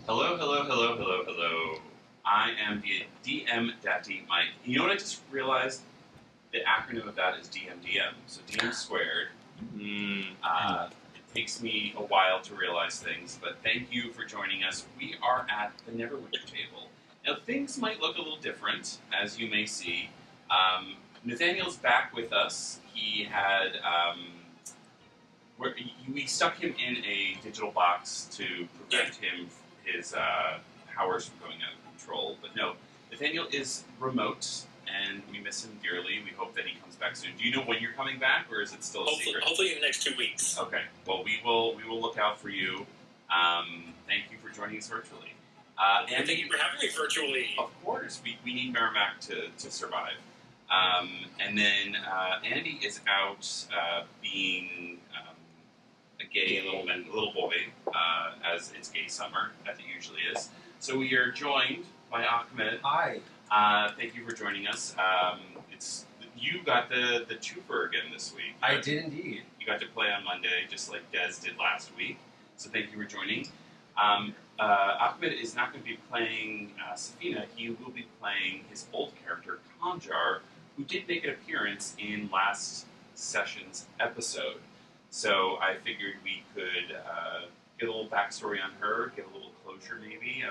Hello, hello, hello, hello, hello. I am the DM Daddy Mike. You know what I just realized? The acronym of that is DMDM. So DM squared. It takes me a while to realize things, but thank you for joining us. We are at the Neverwinter table. Now, things might look a little different, as you may see. Nathaniel's back with us. He had we stuck him in a digital box to prevent his powers from going out of control. But no, Nathaniel is remote, and we miss him dearly. We hope that he comes back soon. Do you know when you're coming back, or is it still a secret? Hopefully in the next 2 weeks. Okay. Well, we will look out for you. Thank you for joining us virtually. And thank you for having me virtually. Of course, we need Merrimack to survive. And then Andy is out being a gay little boy, as it's gay summer, as it usually is. So we are joined by Ahmed. Hi. Thank you for joining us. You got the twofer again this week. I did indeed. You got to play on Monday, just like Des did last week. So thank you for joining. Ahmed is not going to be playing Safina. He will be playing his old character, Khanjar, who did make an appearance in last session's episode. So I figured we could get a little backstory on her, get a little closure maybe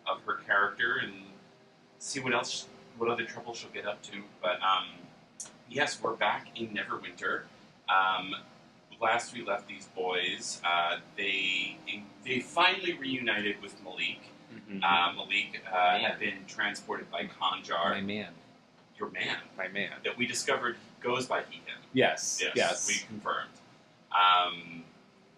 of her character, and see what other trouble she'll get up to. But yes, we're back in Neverwinter. Last we left these boys, they finally reunited with Malik. Mm-hmm. Malik had been transported by Khanjar. My man. Your man. My man. That we discovered goes by he, him. Yes. We confirmed.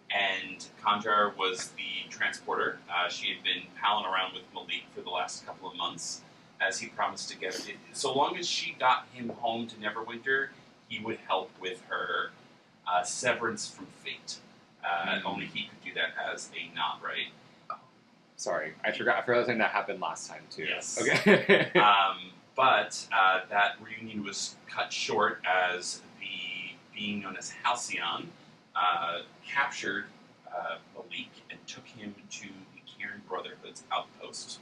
And Khanjar was the transporter. She had been palling around with Malik for the last couple of months, as he promised to get it. So long as she got him home to Neverwinter, he would help with her severance from fate. Only he could do that as a not, right? Sorry, I forgot something that happened last time too. Yes. Okay. But that reunion was cut short as the being known as Halcyon captured Malik and took him to the Cairn Brotherhood's outpost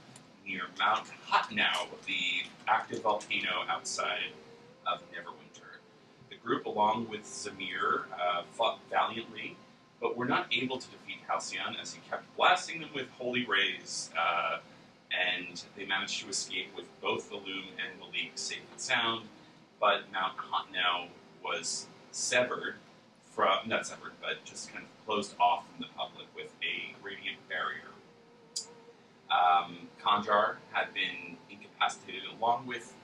near Mount Hotnow, the active volcano outside of Neverwinter. The group, along with Zamir, fought valiantly, but were not able to defeat Halcyon as he kept blasting them with holy rays, and they managed to escape with both the Loom and Malik safe and sound, but Mount Hotnow was but just kind of closed off from the public with a radiant barrier. Khanjar had been incapacitated along with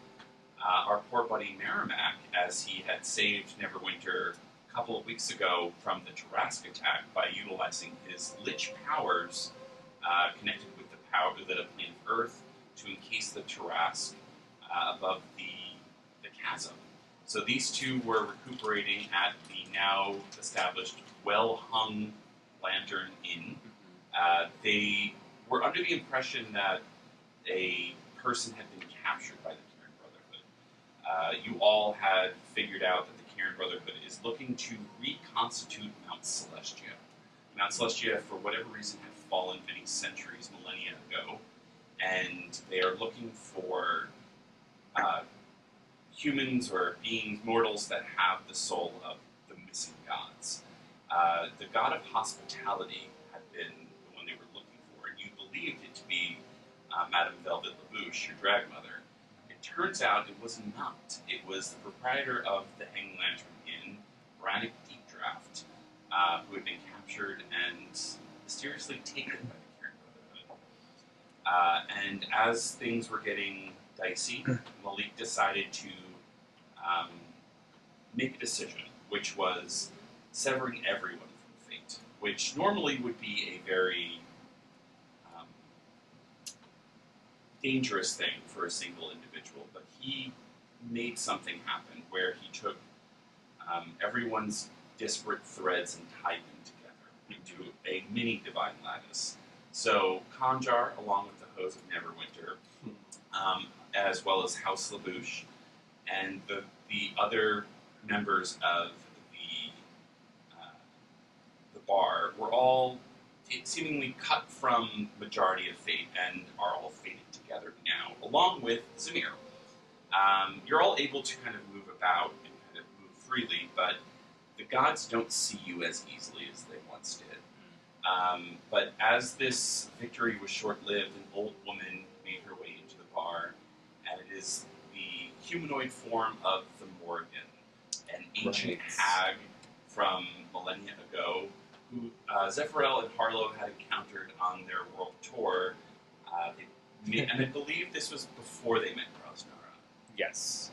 our poor buddy Merrimack, as he had saved Neverwinter a couple of weeks ago from the Tarask attack by utilizing his lich powers connected with the power of the plane of Earth to encase the Tarask above the chasm. So these two were recuperating at the now established well-hung Lantern Inn. They were under the impression that a person had been captured by the Cairn Brotherhood. You all had figured out that the Cairn Brotherhood is looking to reconstitute Mount Celestia. Mount Celestia, for whatever reason, had fallen many centuries, millennia ago, and they are looking for humans or beings, mortals that have the soul of the missing gods. The god of hospitality had been the one they were looking for, and you believed it to be Madame Velvet Labouche, your drag mother. It turns out it was not. It was the proprietor of the Hanging Lantern Inn, Brannick Deepdraft, who had been captured and mysteriously taken by the Cairn Brotherhood. And as things were getting dicey, Malik decided to make a decision, which was severing everyone from fate, which normally would be a very dangerous thing for a single individual, but he made something happen where he took everyone's disparate threads and tied them together into a mini divine lattice. So Khanjar, along with the Ho.e.s of Neverwinter, as well as House Labouche, and the other members of the bar were all seemingly cut from majority of fate and are all fated together now, along with Zamir. You're all able to kind of move about and kind of move freely, but the gods don't see you as easily as they once did. But as this victory was short-lived, an old woman made her way into the bar, and it is the humanoid form of the Morrigan, an ancient hag from millennia ago, who Zephyriel and Harlow had encountered on their world tour. And I believe this was before they met Krosnara. Yes.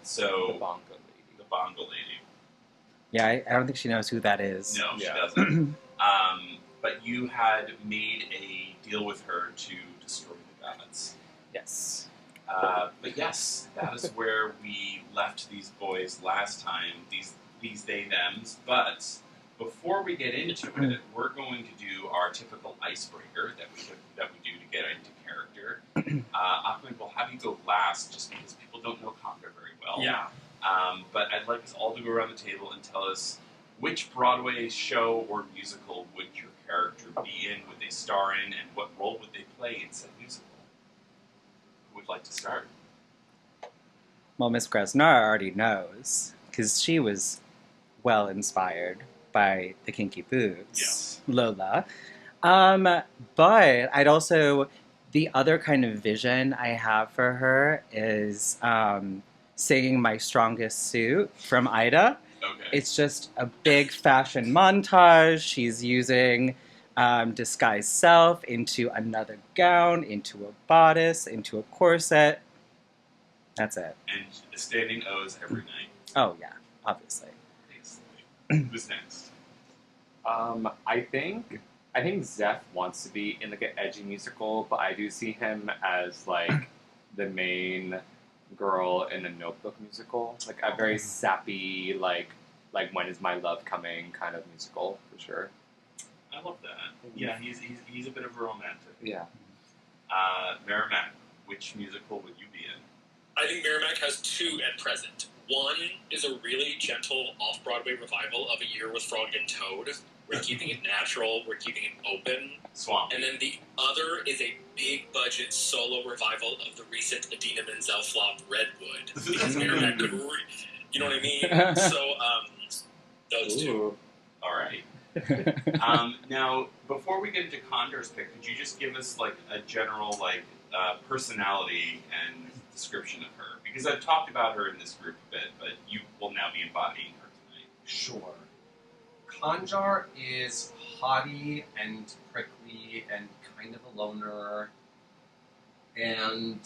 So The Bongo Lady. the Bongo Lady. Yeah, I don't think she knows who that is. No, Yeah. she doesn't. But you had made a deal with her to destroy the gods. Yes. But yes, that is where we left these boys last time. These they thems. But before we get into it, we're going to do our typical icebreaker that we do to get into character. Ahmed, we'll have you go last, just because people don't know Khanjar very well. Yeah. But I'd like us all to go around the table and tell us which Broadway show or musical would your character be in, would they star in, and what role would they play in said musical? Who would like to start? Well, Miss Krasnara already knows, because she was well inspired by the Kinky Boots. Yes. Lola. But I'd also, the other kind of vision I have for her is singing My Strongest Suit from Ida. Okay. It's just a big fashion montage. She's using disguised self into another gown, into a bodice, into a corset. That's it. And standing O's every night. Oh, yeah, obviously. Basically. Who's next? I think Zeph wants to be in like an edgy musical, but I do see him as like the main girl in a Notebook musical, like a very sappy like When Is My Love Coming kind of musical for sure. I love that. Yeah, he's a bit of a romantic. Yeah. Merrimack, which musical would you be in? I think Merrimack has two at present. One is a really gentle off-Broadway revival of A Year with Frog and Toad. We're keeping it natural. We're keeping it open. Swamp. And then the other is a big-budget solo revival of the recent Idina Menzel flop Redwood. Because Merrimack could, you know what I mean? So, those two. Ooh. All right. Now, before we get into Khanjar's pick, could you just give us like a general personality and description of her? Because I've talked about her in this group a bit, but you will now be embodying her tonight. Sure. Khanjar is haughty and prickly and kind of a loner. And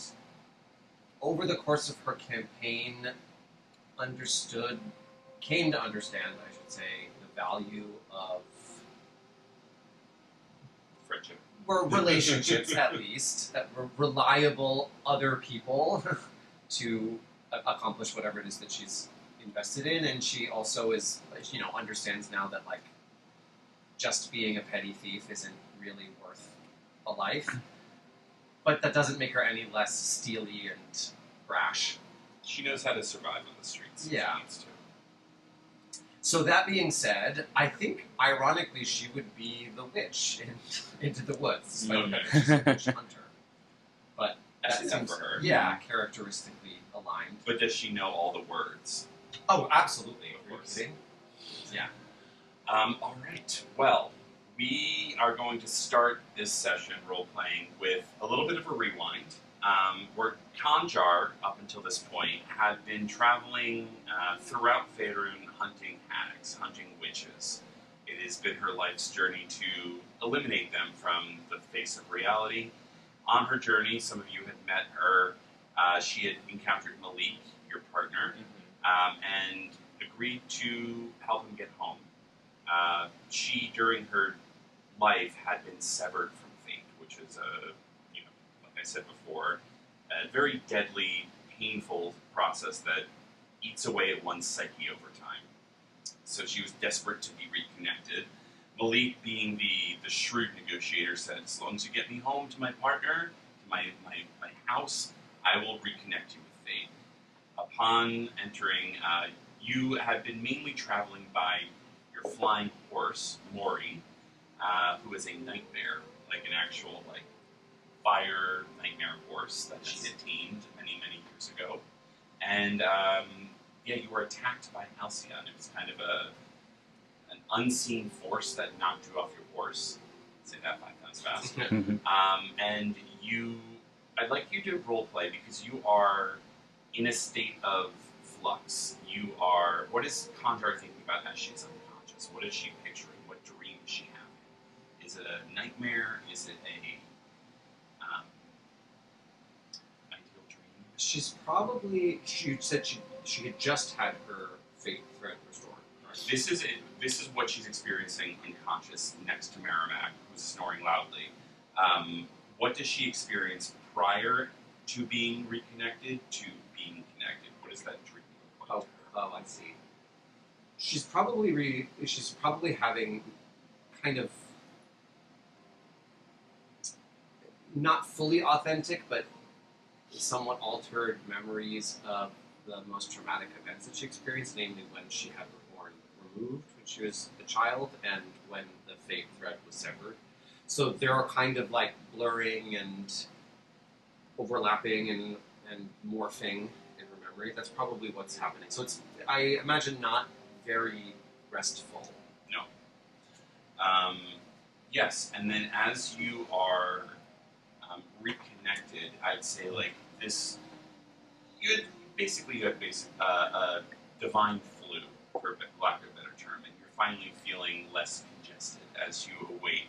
over the course of her campaign, came to understand, I should say, the value of Friendship. relationships, at least, that were reliable other people to accomplish whatever it is that she's invested in. And she also is, understands now that, just being a petty thief isn't really worth a life. But that doesn't make her any less steely and brash. She knows how to survive on the streets. if Yeah. She needs to. So that being said, I think, ironically, she would be the witch in Into the Woods. despite the Okay. fact that she's a witch hunter. But I that see that seems, for her. yeah, characteristically aligned. But does she know all the words? Oh, absolutely. Of Are you course. kidding? Yeah. All right. Well, we are going to start this session role-playing with a little bit of a rewind. Where Khanjar, up until this point, had been traveling throughout Faerun hunting hags, hunting witches. It has been her life's journey to eliminate them from the face of reality. On her journey, some of you had met her. She had encountered Malik, your partner, and agreed to help him get home. She, during her life, had been severed from fate, which is like I said before, a very deadly, painful process that eats away at one's psyche over time. So she was desperate to be reconnected. Malik, being the shrewd negotiator, said, as long as you get me home to my partner, to my house, I will reconnect you with fate. Upon entering, you had been mainly traveling by your flying horse, Mori. who is a nightmare, like an actual like fire nightmare horse that she had tamed many years ago. And yeah, you were attacked by Halcyon. It was kind of an unseen force that knocked you off your horse. Say that 5 times fast. And I'd like you to role play because you are in a state of flux. What is Khanjar thinking about as she's unconscious? What is she picturing? What dream is she having? Is it a nightmare? Is it a ideal dream? She's probably. She said she had just had her fate thread restored. This is what she's experiencing unconscious next to Merrimack, who's snoring loudly. What does she experience prior to being reconnected to being connected? What does that dream look like? Oh, I see. She's probably having kind of not fully authentic, but somewhat altered memories of the most traumatic events that she experienced, namely when she had her horn removed when she was a child and when the fate thread was severed. So there are kind of like blurring and overlapping and morphing in her memory. That's probably what's happening. So it's, I imagine, not very restful. No. Yes, and then as you are reconnected, I'd say like this. You had a divine flu, for lack of a better term, and you're finally feeling less congested as you awake.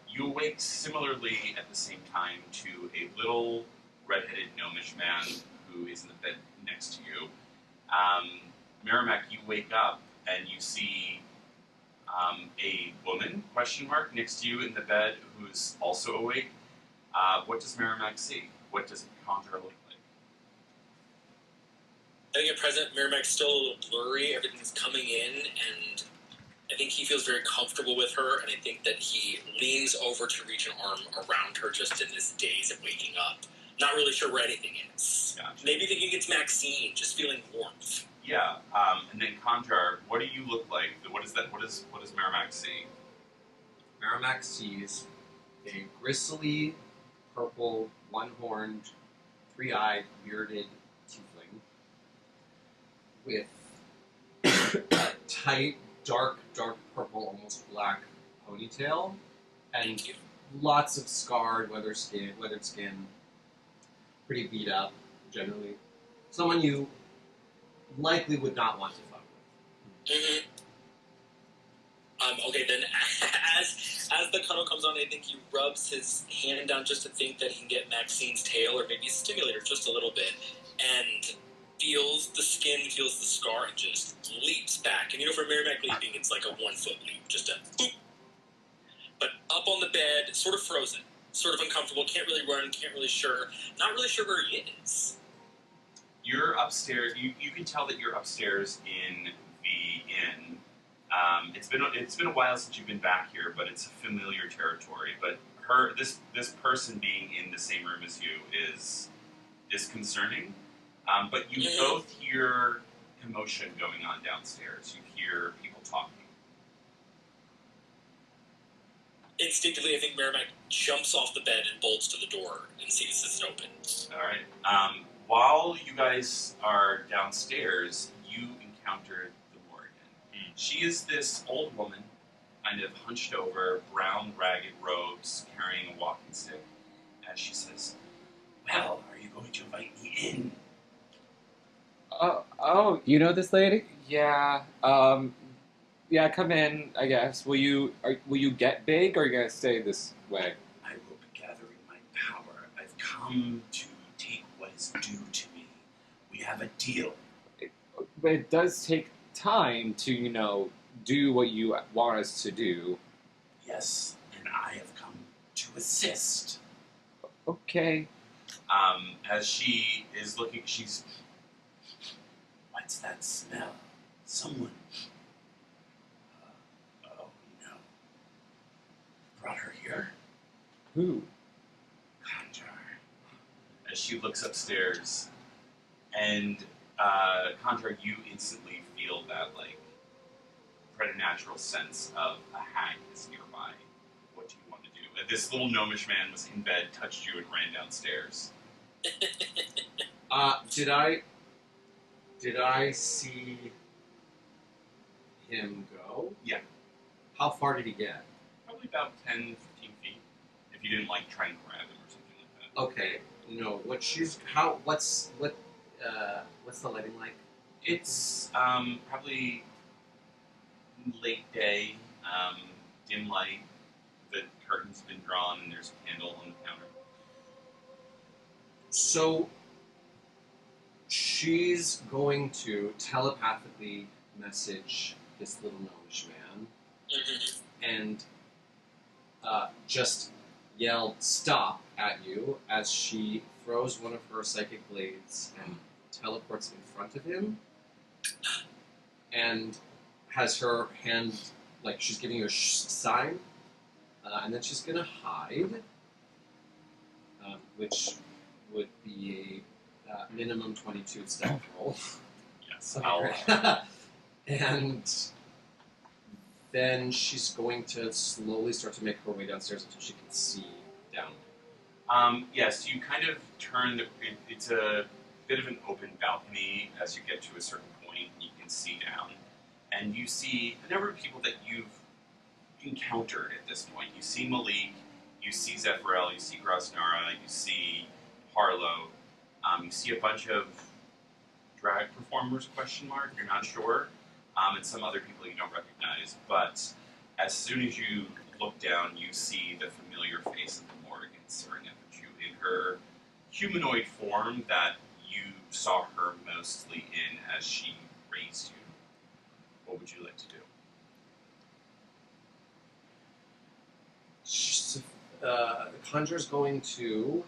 You awake similarly at the same time to a little redheaded gnomish man who is in the bed next to you. Merrimack, you wake up and you see a woman, next to you in the bed who's also awake. What does Merrimack see? What does Khanjar look like? I think at present, Merrimack's still a little blurry. Everything's coming in, and I think he feels very comfortable with her, and I think that he leans over to reach an arm around her just in this daze of waking up. Not really sure where anything is. Gotcha. Maybe thinking it's Maxine, just feeling warmth. Yeah, and then Khanjar, what do you look like? What is that? What does Merrimack see? Merrimack sees a gristly, purple, one-horned, three-eyed, bearded tiefling with a tight, dark purple, almost black ponytail, and Thank you. lots of scarred, weathered skin, pretty beat up, generally. Someone you likely would not want to fuck with. Mm-hmm. Okay, then as the cuddle comes on, I think he rubs his hand down just to think that he can get Maxine's tail or maybe stimulate her just a little bit, and feels the skin, feels the scar, and just leaps back. And for Merrimack leaping, it's like a 1-foot leap, just a boop. But up on the bed, sort of frozen, sort of uncomfortable, can't really run, not really sure where he is. You're upstairs. You can tell that you're upstairs in the inn. It's been a while since you've been back here, but it's a familiar territory. But this person being in the same room as you is disconcerting. But you both hear commotion going on downstairs. You hear people talking. Instinctively, I think Merrimack jumps off the bed and bolts to the door and sees this open. All right. While you guys are downstairs, you encounter the Morrigan. She is this old woman, kind of hunched over, brown, ragged robes, carrying a walking stick. As she says, "Well, are you going to invite me in?" Oh, You know this lady? yeah. Yeah, come in, I guess. Will you get big, or are you gonna stay this way? I will be gathering my power. I've come to take what is due to me. We have a deal. But it does take time to, do what you want us to do. Yes, and I have come to assist. Okay. As she is looking, what's that smell? Someone. Oh no. Brought her here? Who? Khanjar. As she looks upstairs, and Khanjar, you instantly feel that preternatural sense of a hag is nearby. What do you want to do? This little gnomish man was in bed, touched you, and ran downstairs. Did I see him go? Yeah. How far did he get? Probably about 10, 15 feet. If you didn't like try and grab him or something like that. Okay. What's the lighting like? It's probably late day, dim light. The curtain's been drawn and there's a candle on the counter. So she's going to telepathically message this little gnomish man and just yell "stop" at you as she throws one of her psychic blades and teleports in front of him and has her hand, like she's giving you a sign, and then she's going to hide, which would be a minimum 22 stealth roll. Yes, And then she's going to slowly start to make her way downstairs until she can see down. Yes, you kind of turn it's a bit of an open balcony as you get to a certain point. You can see down, and you see a number of people that you've encountered at this point. You see Malik, you see Zephyriel, you see Grosnara, you see Harlow, you see a bunch of drag performers, you're not sure, and some other people you don't recognize, but as soon as you look down, you see the familiar face of the Morrigan staring up at you in her humanoid form that you saw her mostly in as she raised you. What would you like to do? Khanjar's going to...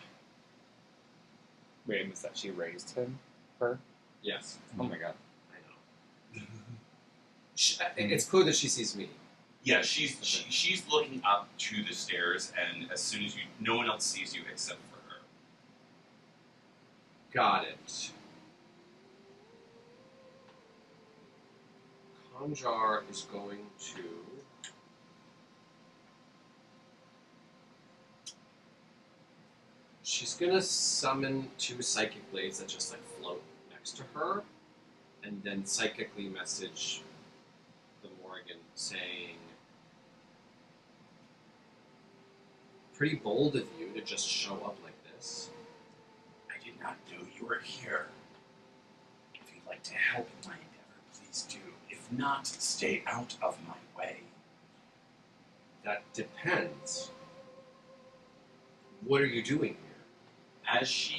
Wait, was that she raised him? Her? Yes. Oh my god. I know. It's clear that she sees me. Yeah, she's looking up to the stairs, and as soon as no one else sees you except for her. Got it. Khanjar is going to... She's going to summon 2 psychic blades that just float next to her, and then psychically message the Morrigan saying, "Pretty bold of you to just show up like this. I did not know you were here. If you'd like to help in my endeavor, please do. If not, stay out of my way." That depends. What are you doing here? As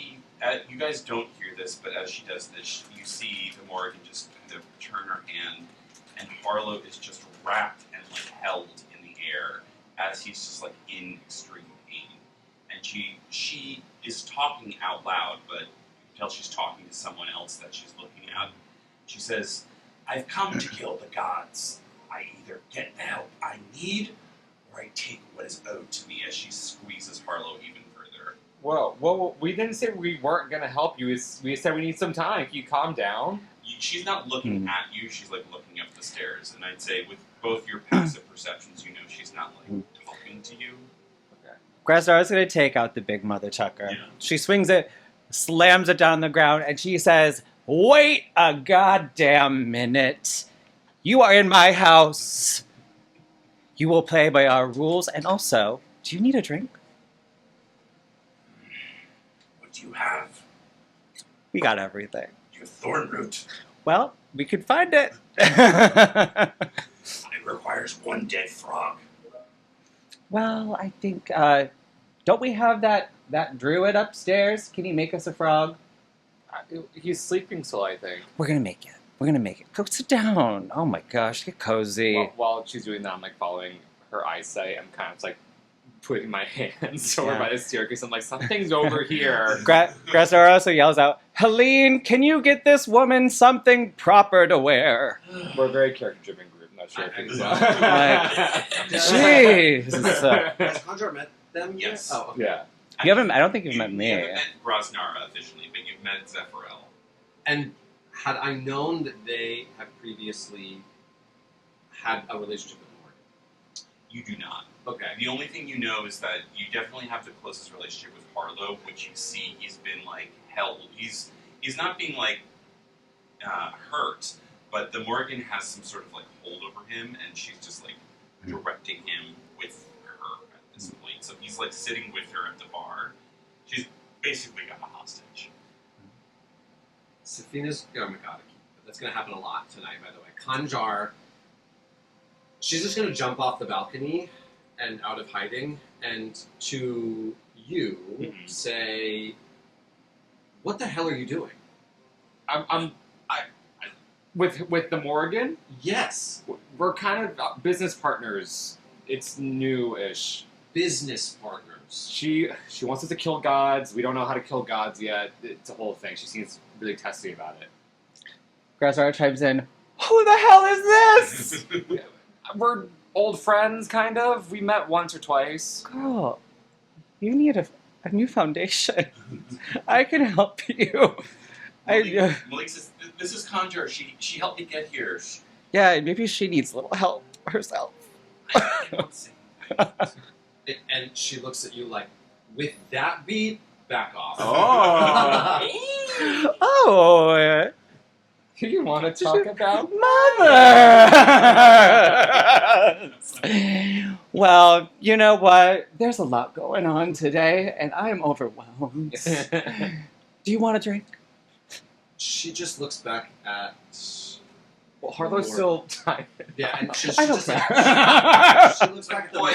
you guys don't hear this, but as she does this, you see the Morrigan just kind of turn her hand, and Harlow is just wrapped and held in the air as he's just in extreme pain. And she is talking out loud, but you can tell she's talking to someone else that she's looking at. She says, "I've come to kill the gods. I either get the help I need, or I take what is owed to me," as she squeezes Harlow even further. Whoa, we didn't say we weren't going to help you. We said we need some time. Can you calm down? She's not looking at you, she's looking up the stairs. And I'd say with both your passive perceptions, she's not talking to you. Okay. Grasnara's going to take out the big mother chucker. Yeah. She swings it, slams it down on the ground, and she says, "Wait a goddamn minute. You are in my house. You will play by our rules, and also, do you need a drink?" What do you have? We got everything. Your thorn root. Well, we could find it. It requires 1 dead frog. Well, I think, don't we have that druid upstairs? Can he make us a frog? He's sleeping still, I think. We're gonna make it. Go sit down. Oh my gosh, get cozy. While she's doing that, I'm following her eyesight. I'm kind of putting my hands over by the staircase. I'm something's over here. Grasnara also yells out, "Helene, can you get this woman something proper to wear?" We're a very character-driven group. I'm not sure if it's Jeez. Has Khanjar met them yet? Yes. Oh, okay. Yeah. I don't think you've met me. You haven't met Grosnara officially, but you've met Zephyriel. And had I known that they have previously had a relationship with Morrigan. You do not. Okay. The only thing you know is that you definitely have the closest relationship with Harlow, which you see he's been like held. He's not being like hurt, but the Morrigan has some sort of like hold over him, and she's just like directing him with her at this point. So he's like sitting with her at the bar. She's basically got a hostage. Safina's, oh my god, that's going to happen a lot tonight, by the way. Khanjar, she's just going to jump off the balcony and out of hiding, and to you say, "What the hell are you doing?" With the Morrigan, Yes, we're kind of business partners. It's new-ish. business partners. She wants us to kill gods. We don't know how to kill gods yet. It's a whole thing. She seems really testy about it. Grassara chimes in, who the hell is this? We're old friends, kind of. We met once or twice. Girl, you need a new foundation. I can help you. Malik says, "This is Khanjar. She helped me get here." Yeah, maybe she needs a little help herself. I don't say anything. And she looks at you like, with that beat, back off. Oh. Oh, Do you want to talk about? Mother! Well, you know what? There's a lot going on today, and I'm overwhelmed. Do you want a drink? She just looks back at... Well, Harlow's still tired. Yeah, and she I don't just care. she looks back at the... Boy,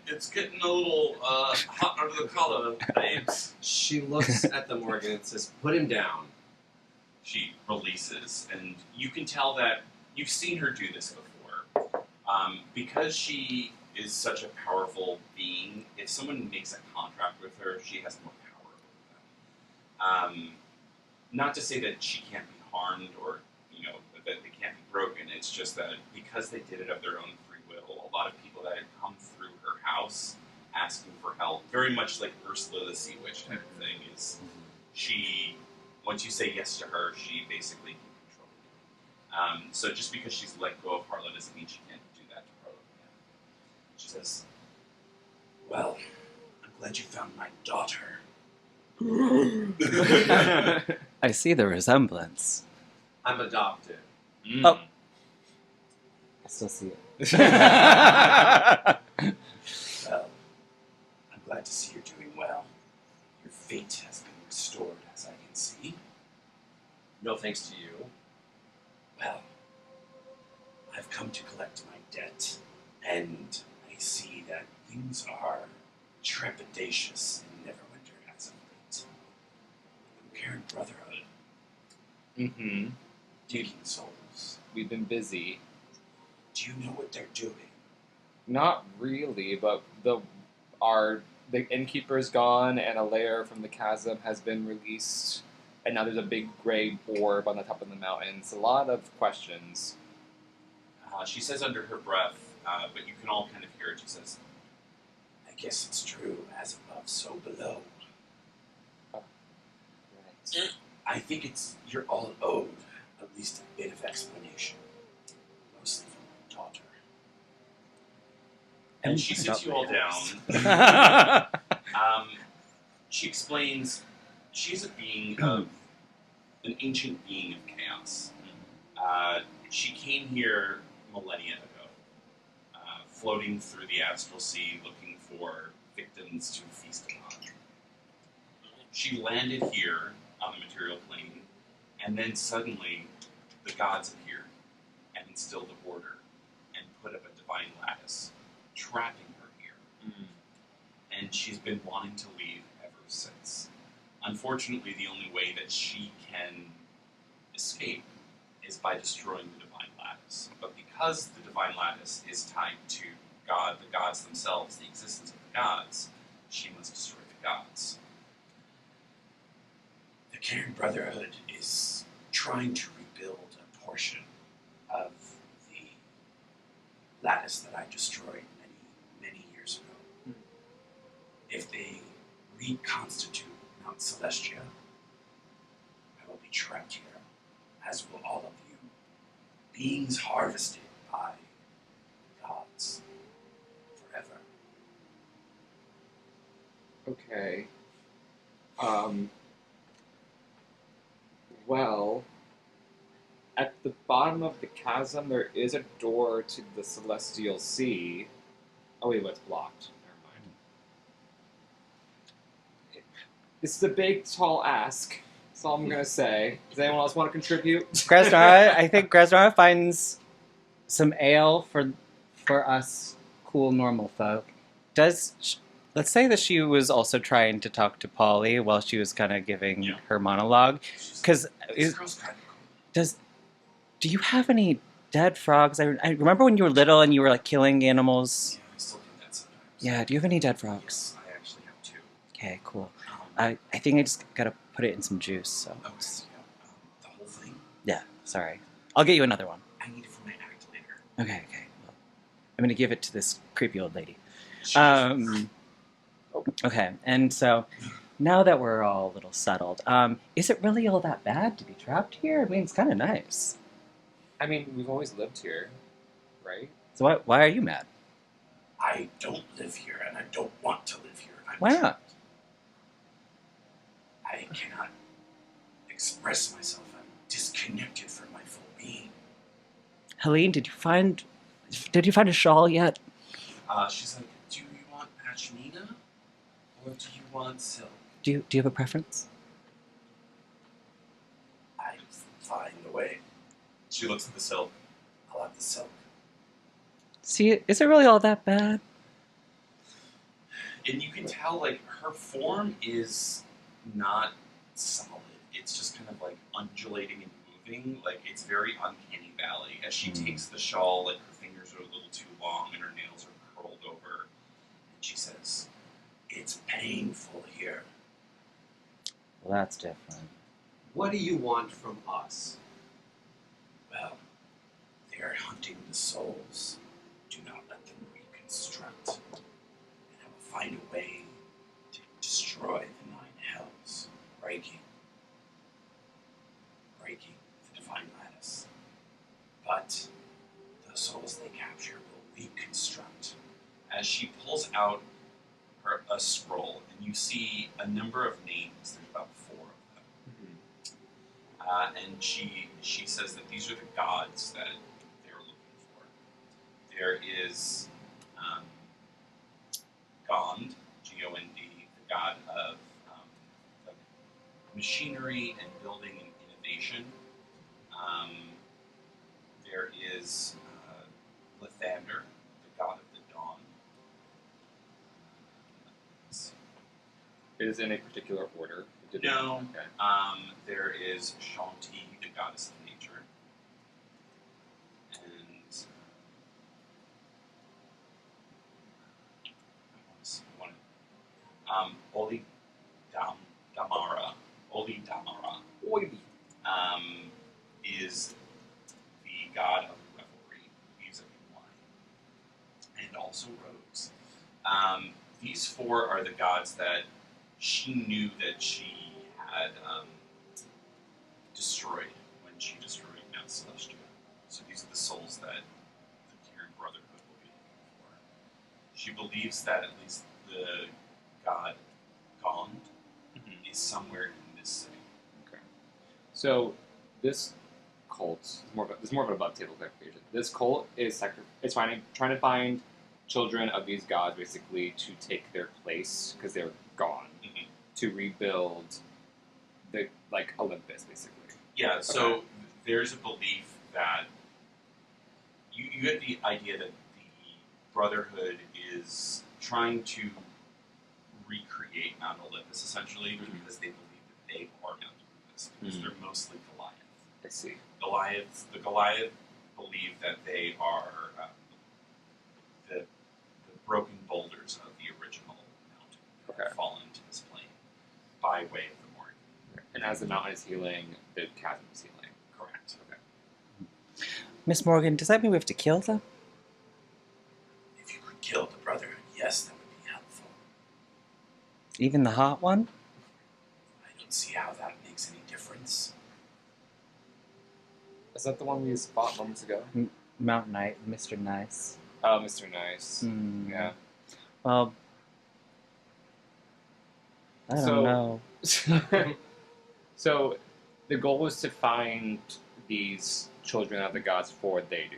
it's getting a little hot under the collar, babes. She looks at the Morrigan and says, "Put him down." She releases, and you can tell that you've seen her do this before. Because she is such a powerful being, if someone makes a contract with her, she has more power over them. Not to say that she can't be harmed or, that they can't be broken. It's just that because they did it of their own free will, a lot of people that had come through her house asking for help, very much like Ursula the Sea Witch type of thing, is she... Once you say yes to her, she basically can control you. So just because she's let go of Harlow doesn't mean she can't do that to Harlow again. She says, "Well, I'm glad you found my daughter." I see the resemblance. I'm adopted. Oh. I still see it. Well, I'm glad to see you're doing well. Your fate has been restored, as I can see. No thanks to you. Well, I've come to collect my debt, and I see that things are trepidatious in Neverwinter as of late. The Karen Brotherhood, Mm-hmm. digging souls. We've been busy. Do you know what they're doing? Not really, but the innkeeper's gone, and a layer from the chasm has been released, and now there's a big gray orb on the top of the mountains. A lot of questions. She says under her breath, but you can all kind of hear it. She says, "I guess it's true, as above, so below. Right. I think you're all owed at least a bit of explanation, mostly from my daughter." And she sits you all down. She explains she's a being of an ancient being of chaos. She came here millennia ago, floating through the astral sea looking for victims to feast upon. She landed here on the material plane, and then suddenly the gods appeared and instilled a order and put up a divine lattice, trapping her here. And she's been wanting to leave ever since. Unfortunately, the only way that she can escape is by destroying the divine lattice. But because the divine lattice is tied to God, the gods themselves, the existence of the gods, she must destroy the gods. The Cairn Brotherhood is trying to rebuild a portion of the lattice that I destroyed many years ago. If they reconstitute Mount Celestia, I will be trapped here, as will all of you. Beings harvested by gods forever. Okay. Well, at the bottom of the chasm, there is a door to the Celestial Sea. Oh wait, it's blocked. Never mind. This is a big, tall ask. That's all I'm gonna say. Does anyone else want to contribute? Grasnara, I think Grasnara finds some ale for us cool normal folk. Let's say that she was also trying to talk to Polly while she was kind of giving Yeah. her monologue. Because This girl's kind of cool. do you have any dead frogs? I remember when you were little and you were like killing animals. Yeah, I still do that sometimes. Yeah, do you have any dead frogs? Yes, I actually have two. Okay, cool. I think I just gotta put it in some juice. So Okay, yeah. The whole thing. yeah, sorry. I'll get you another one. I need it for my act later. Okay. Well, I'm gonna give it to this creepy old lady. Oh. Okay, and so now that we're all a little settled, is it really all that bad to be trapped here? I mean, it's kind of nice. I mean, we've always lived here, right? So why are you mad? I don't live here, and I don't want to live here. Why not? trapped. I cannot express myself. I'm disconnected from my full being. Helene, did you find a shawl yet? She's like, do you want pashmina, or do you want silk? Do you have a preference? I find a way. She looks at the silk. I'll have the silk. See, is it really all that bad? And you can tell, like, her form is not solid. It's just kind of like undulating and moving. Like, it's very uncanny valley. As she takes the shawl, like, her fingers are a little too long and her nails are curled over. And she says, "It's painful here." Well, that's different. What do you want from us? Well, they are hunting the souls. Do not let them reconstruct. And I will find a way to destroy the nine hells, breaking the divine lattice. But the souls they capture will reconstruct. As she pulls out a scroll, and you see a number of names. There's about 4 of them. And she says that these are the gods that they're looking for. There is Gond, G-O-N-D, the god of machinery and building and innovation. There is Lathander, the god of the dawn. It is in a particular order. No. Okay. There is Shanti, the goddess of nature. And Oli Damara. Oli Damara is the god of revelry, music, and wine, and also rogues. These 4 are the gods that she knew that she had destroyed when she destroyed Mount Celestia. So these are the souls that the Kieran Brotherhood will be looking for. She believes that at least the god Gond is somewhere in this city. Okay. So this cult is more of an above table clarification. This cult is trying to find children of these gods basically to take their place because they're gone, to rebuild the Olympus basically. Yeah. So there's a belief that you get the idea that the Brotherhood is trying to recreate Mount Olympus essentially because they believe that they are Mount Olympus because they're mostly Goliath. I see. The Goliath believe that they are the broken boulders of the original mountain that have fallen to this plane by way of the Morrigan. And as the mountain is healing, the chasm is healing. Correct. Okay. Miss Morgan, does that mean we have to kill them? If you could kill the Brotherhood, yes, that would be helpful. Even the hot one? I don't see how that makes any difference. Is that the one we fought moments ago? Mount Knight, Mr. Nice. Oh, Mr. Nice. Hmm. Yeah. Well, I don't know. So, the goal is to find these children of the gods before they do,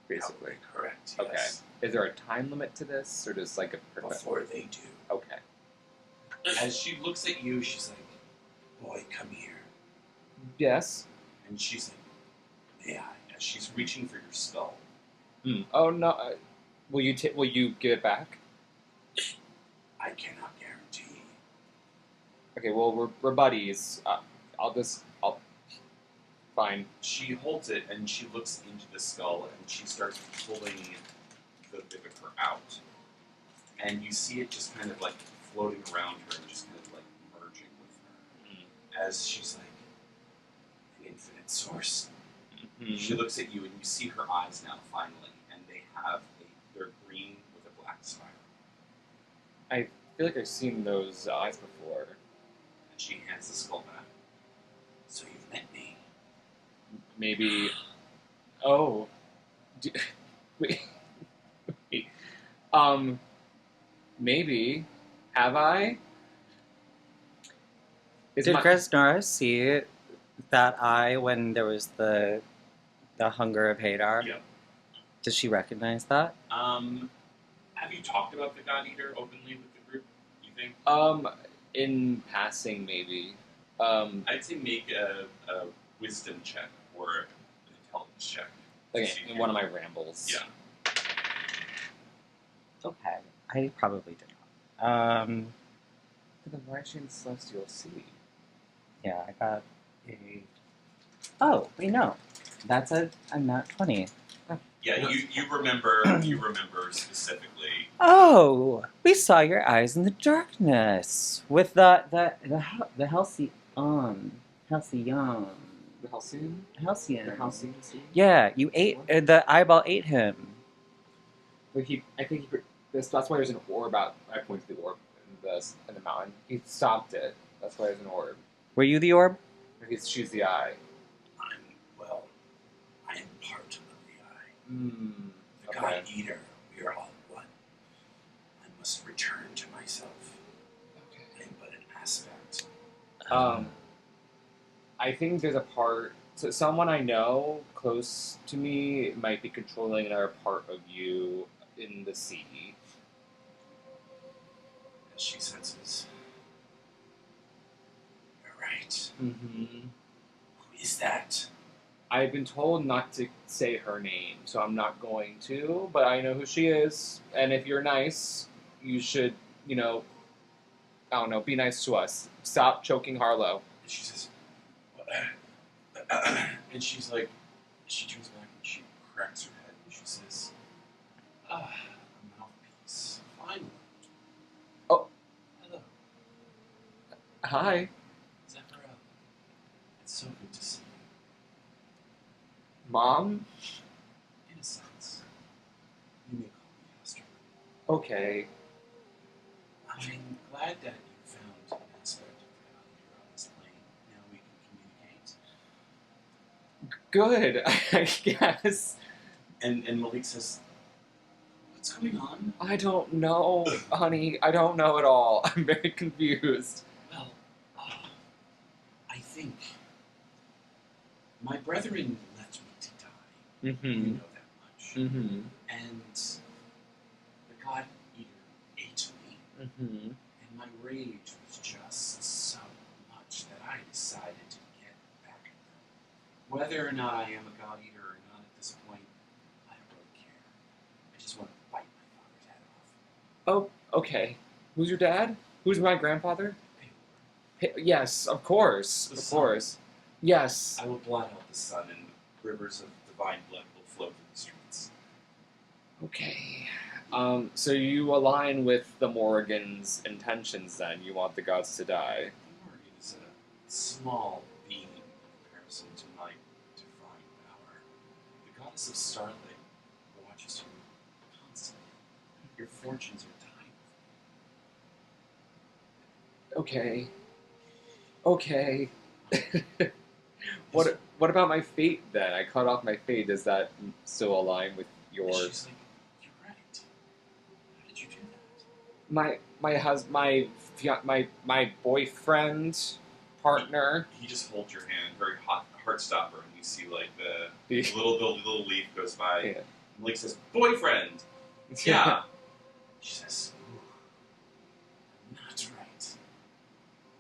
basically. Correct. Okay. Yes. Is there a time limit to this, or just like a perfect? Before they do. Okay. As she looks at you, she's like, "Boy, come here." Yes. And she's like, "May I?" As she's reaching for your skull. Oh no. Will you will you give it back? I cannot guarantee. Okay. Well, we're buddies. I'll. Fine. She holds it and she looks into the skull and she starts pulling the vivifer out. And you see it just kind of like floating around her and just kind of like merging with her. As she's like, an infinite source. She looks at you and you see her eyes now finally, and they're green with a black spiral. I feel like I've seen those eyes before. And she hands the skull back. So you've met me. Maybe. Oh. Wait. Wait. Maybe. Have I? Did Gresnara see that eye when there was the hunger of Hadar? Yeah. Does she recognize that? Have you talked about the God Eater openly with the group, you think? In passing, maybe. I'd say make a wisdom check or an intelligence check. Like in one of my rambles. Yeah. Okay. I probably did not. The Martian Celestial Sea. Yeah, I got a... Oh, wait, no. That's a nat 20. Yeah, you remember specifically. Oh, we saw your eyes in the darkness with the Halcyon. Halcyon. The Halcyon? Halcyon. The Halcyon Sea? Yeah, you ate the eyeball ate him. But that's why there's an orb out. I point to the orb in the mountain. He stopped it. That's why there's an orb. Were you the orb? She's the eye. I am part of the eye. The Okay. God Eater, we are all one. I must return to myself. Okay. I am but an aspect. I think there's a part. So someone I know close to me might be controlling another part of you in the sea. As she senses. You're right. Mm-hmm. Who is that? I've been told not to say her name, so I'm not going to, but I know who she is, and if you're nice, you should, I don't know, be nice to us. Stop choking Harlow. And she says, and she's like, she turns back and she cracks her head and she says, a mouthpiece. Fine. Oh. Hello. Hi. Zephyro. It's so good to see you. Mom? In a sense. You may call me Astro. Okay. I'm glad that you found an aspect of the God Eater on this plane. Now we can communicate. Good, I guess. And Malik says, what's going on? I don't know, honey. I don't know at all. I'm very confused. Well, I think my brethren left me to die. You Mm-hmm. know that much. Mm-hmm. And the God Eater ate me. Mm-hmm. And my rage was just so much that I decided to get back at them. Whether or not I am a God Eater or not at this point, I don't really care. I just want to bite my father's head off. Oh, okay. Who's your dad? Who's my grandfather? Hey, Yes, of course. The Of sun. course. Yes. I will blot out the sun and rivers of divine blood will flow through the streets. Okay. So you align with the Morrigan's intentions then. You want the gods to die. Morrigan is a small being in comparison to my divine power. The goddess of starlight watches you constantly. Your fortunes are tied with me. Okay. Okay. What what about my fate then? I cut off my fate. Does that still align with And yours? she's like, "You're right. How did you do that?" My boyfriend, partner. He just holds your hand, very hot, heartstopper, and you see like the little leaf goes by. Yeah. And Link says, "Boyfriend." Yeah. She says, "Ooh, not right."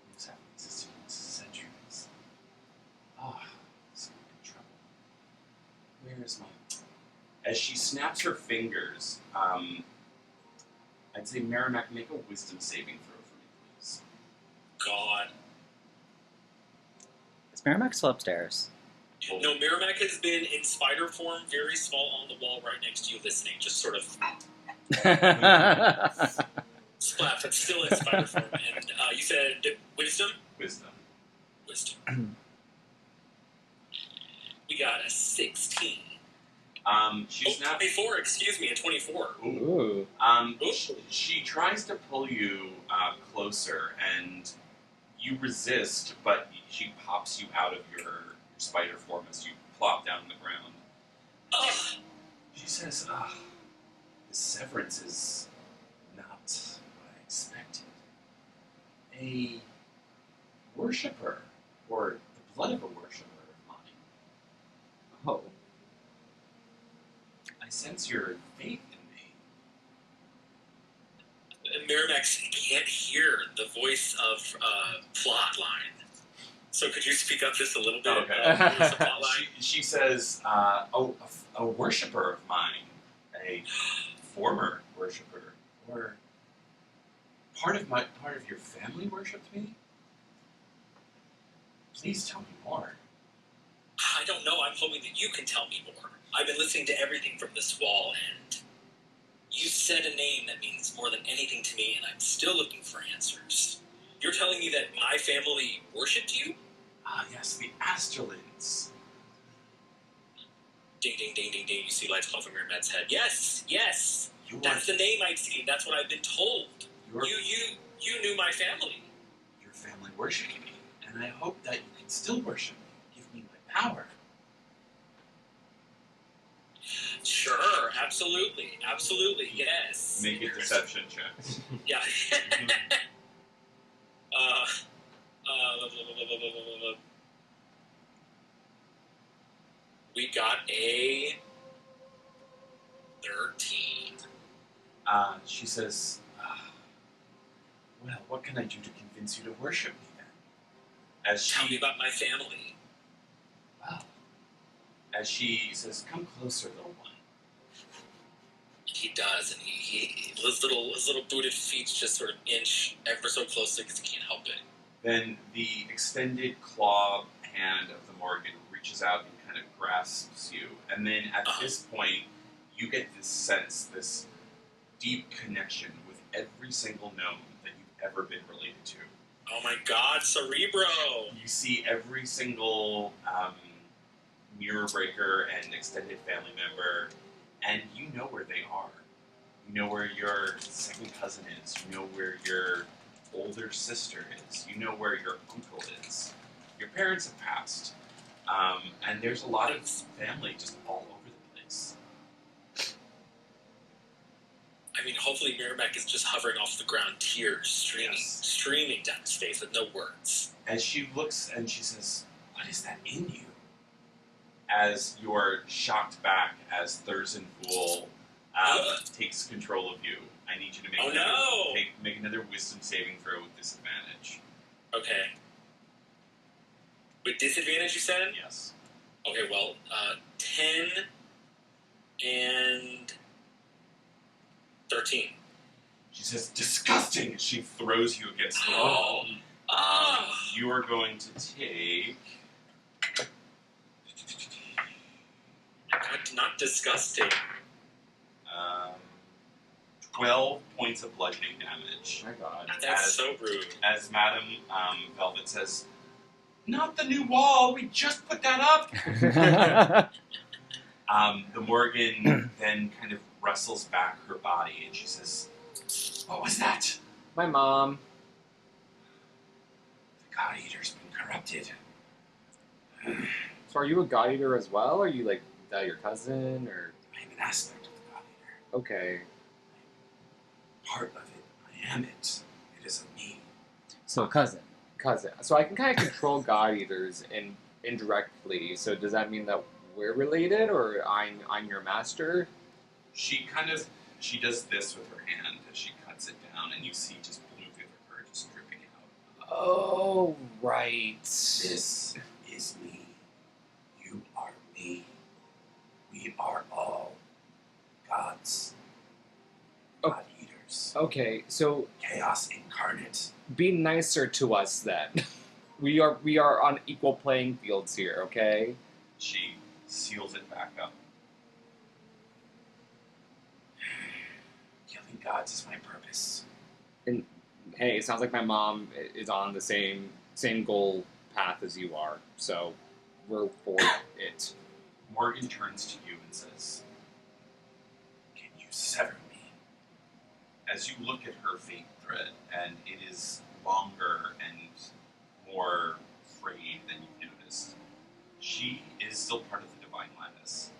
What's happening? This is centuries. Ah, so I'm in trouble. Where is my? As she snaps her fingers, I'd say Merrimack, make a wisdom saving throw for me, please. God. Is Merrimack still upstairs? No, Merrimack has been in spider form, very small on the wall right next to you, listening, just sort of splat, but still in spider form. And you said wisdom? Wisdom. Wisdom. We got a 16. She Oh, snaps. 24, excuse me, a 24. Ooh. She tries to pull you closer, and you resist, but she pops you out of your spider form as you plop down on the ground. Ugh. She says, "The severance is not what I expected. A worshipper, or the blood of a worshipper of mine. Oh. I sense your faith in me." Merrimack can't hear the voice of Plotline. So could you speak up just a little bit? Okay. Voice of Plotline? She says, a worshipper of mine, a former worshipper, or part of your family worshipped me? Please tell me more. I don't know. I'm hoping that you can tell me more. I've been listening to everything from this wall, and you said a name that means more than anything to me, and I'm still looking for answers. You're telling me that my family worshipped you? Ah, yes, the Asterlins. Ding, ding, ding, ding, ding. You see lights fall from your Med's head. Yes, yes. You are, That's the name I've seen. That's what I've been told. your, You knew my family. your family worshipped me, and I hope that you can still worship me. Give me my power. Sure, absolutely, yes. Make a deception check. Yeah. We got a 13. She says, well, what can I do to convince you to worship me then? As Tell me she, about my family. well, as she says, come closer, little one. He does, and his little booted feet just sort of inch ever so closely because he can't help it. Then the extended claw hand of the Morrigan reaches out and kind of grasps you. And then at this point, you get this sense, this deep connection with every single gnome that you've ever been related to. Oh my God, Cerebro! You see every single mirror breaker and extended family member, and you know where they are. You know where your second cousin is. You know where your older sister is. You know where your uncle is. Your parents have passed. And there's a lot of family just all over the place. I mean, hopefully Merrimack is just hovering off the ground, tears streaming down his face with no words. As she looks and she says, what is that in you? As you're shocked back as Thurston Fool takes control of you, I need you to make another wisdom saving throw with disadvantage. Okay. With disadvantage, you said? Yes. Okay, well, 10 and 13. She says, disgusting! She throws you against the wall. You are going to take... Not disgusting. 12 points of bludgeoning damage. Oh my God. That's so rude. As Madame Velvet says, not the new wall, we just put that up! The Morrigan then kind of wrestles back her body and she says, what was that? My mom. The God Eater's been corrupted. So are you a god eater as well? Are you like that your cousin or? I'm an aspect of the God Eater. Okay. Part of it. I am it. It is a me. So cousin. Cousin. So I can kind of control god eaters indirectly. So does that mean that we're related, or I'm your master? She does this with her hand as she cuts it down, and you see just blue vinegar just dripping out. Oh, right. This is me. You are me. We are all gods. God eaters. Okay, so Chaos incarnate. be nicer to us then. We are on equal playing fields here, okay? She seals it back up. Killing gods is my purpose. Hey, it sounds like my mom is on the same goal path as you are, so we're for it. Morgan turns to you and says, "Can you sever me?" As you look at her fate thread, and it is longer and more frayed than you've noticed, she is still part of the Divine Lattice.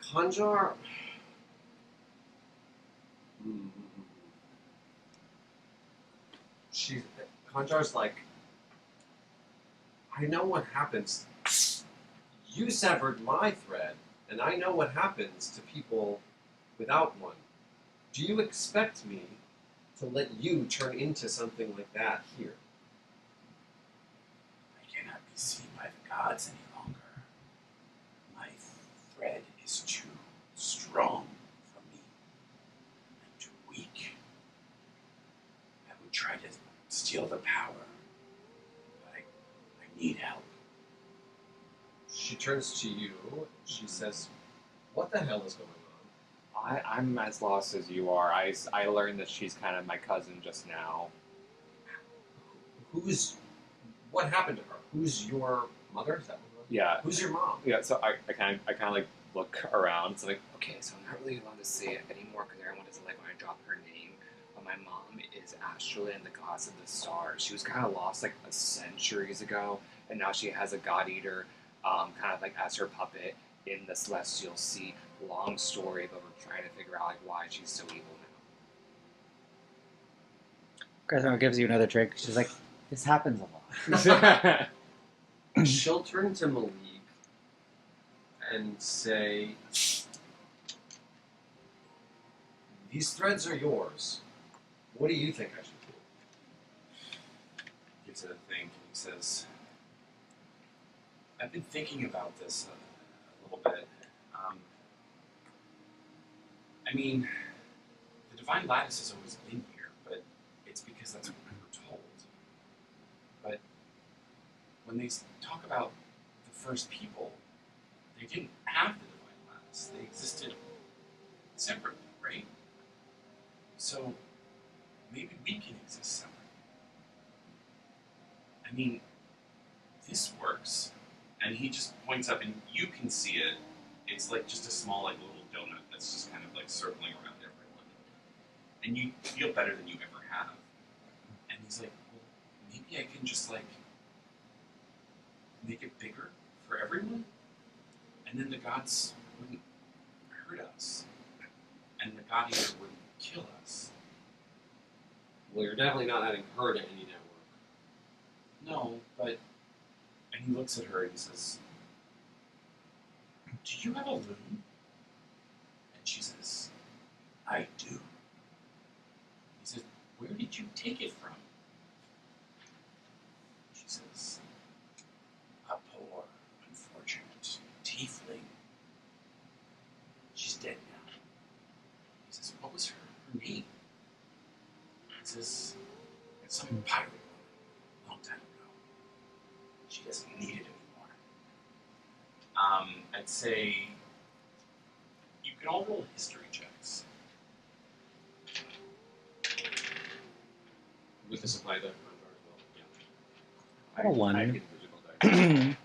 Khanjar. She. Khanjar's like. I know what happens. You severed my thread, and I know what happens to people without one. Do you expect me to let you turn into something like that here? I cannot be seen by the gods any longer. My thread is too strong for me. I'm too weak. I would try to steal the power, but I need help. She turns to you. She says, "What the hell is going on?" I'm as lost as you are. I learned that she's kind of my cousin just now. What happened to her? Who's your mother? Is that what it was? Yeah. Who's your mom? Yeah, so I kind of like look around. It's like, okay, so I'm not really allowed to say it anymore because everyone doesn't like when I drop her name. But my mom is Astrolin, the goddess of the stars. She was kind of lost like centuries ago, and now she has a god eater, kind of like as her puppet in the Celestial Sea. Long story, but we're trying to figure out like why she's so evil Grethel gives you another drink. She's like, this happens a lot. now. She'll turn to Malik and say, "These threads are yours. What do you think I should do?" Gives it a think, and he says, "I've been thinking about this a little bit. I mean, the Divine Lattice has always been here, but it's because that's what we were told. But when they talk about the first people, they didn't have the Divine Lattice. They existed separately, right? So maybe we can exist separately. I mean, this works." And he just points up, and you can see it. It's like just a small, like little donut that's just kind of like circling around everyone. And you feel better than you ever have. And he's like, "Well, maybe I can just like make it bigger for everyone, and then the gods wouldn't hurt us, and the God Eater wouldn't kill us." Well, you're definitely not adding her to any network. No, but... And he looks at her and he says, "Do you have a loom?" And she says, "I do." He says, "Where did you take it from?" She says, "A poor, unfortunate tiefling. She's dead now." He says, "What was her name?" He says, "Some pirate woman, long time ago. She doesn't need it anymore." I'd say you can all roll history checks. With the supply die from Khanjar as well. Yeah. A one. I get physical dice.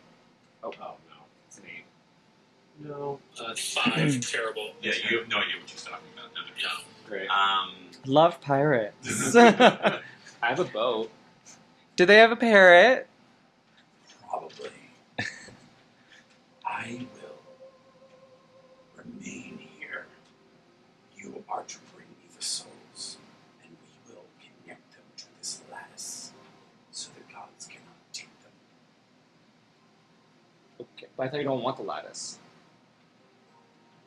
Oh no. It's an 8. No. 5. Terrible. Yeah, you have no idea what she's talking about. No, Yeah. Great. Love pirates. no. I have a boat. Do they have a parrot? Probably. I will remain here. You are to bring me the souls, and we will connect them to this lattice, so the gods cannot take them. Okay, but I thought you don't want the lattice.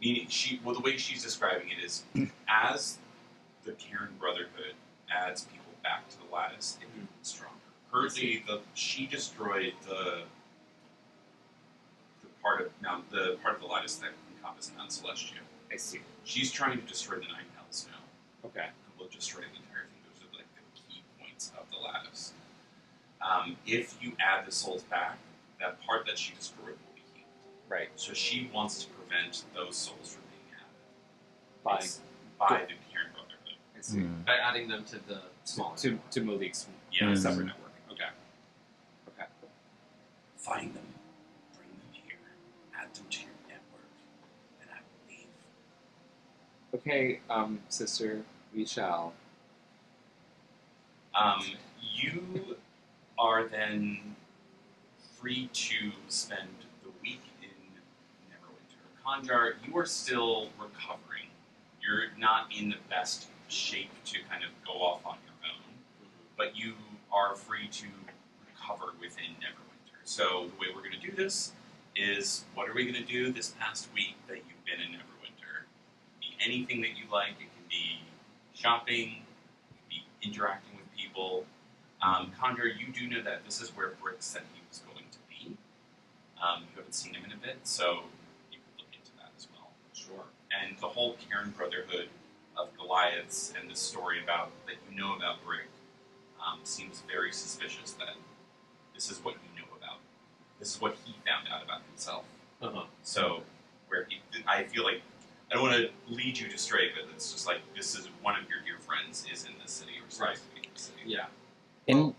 Meaning, the way she's describing it is, as the Karen Brotherhood adds people back to the lattice, it becomes stronger. Currently, she destroyed the part of the lattice that encompasses Mount Celestia. I see. She's trying to destroy the Nine Hells now. Okay. Will destroy the entire thing. Those are like the key points of the lattice. If you add the souls back, that part that she destroyed will be healed. Right. So she wants to prevent those souls from being added by the Karen Brotherhood. I see. By adding them to the smaller. To Malik's Yeah, separate network. Okay. Okay. Find them, bring them here, add them to your network, and I will leave. Okay, sister, we shall. You are then free to spend the week in Neverwinter. Khanjar, you are still recovering. You're not in the best shape to kind of go off on your own, but you are free to recover within Neverwinter. So the way we're going to do this is, what are we going to do this past week that you've been in Neverwinter? Be anything that you like. It can be shopping, it can be interacting with people. Khanjar, you do know that this is where Brick said he was going to be. You haven't seen him in a bit, so you could look into that as well. Sure. And the whole Karen Brotherhood of Goliaths and the story about that you know about Brick seems very suspicious that this is what you know about. This is what he found out about himself. Uh-huh. So, I feel like I don't want to lead you astray, but it's just like this is one of your dear friends is in this city or supposed to be in the city. Yeah. In Well,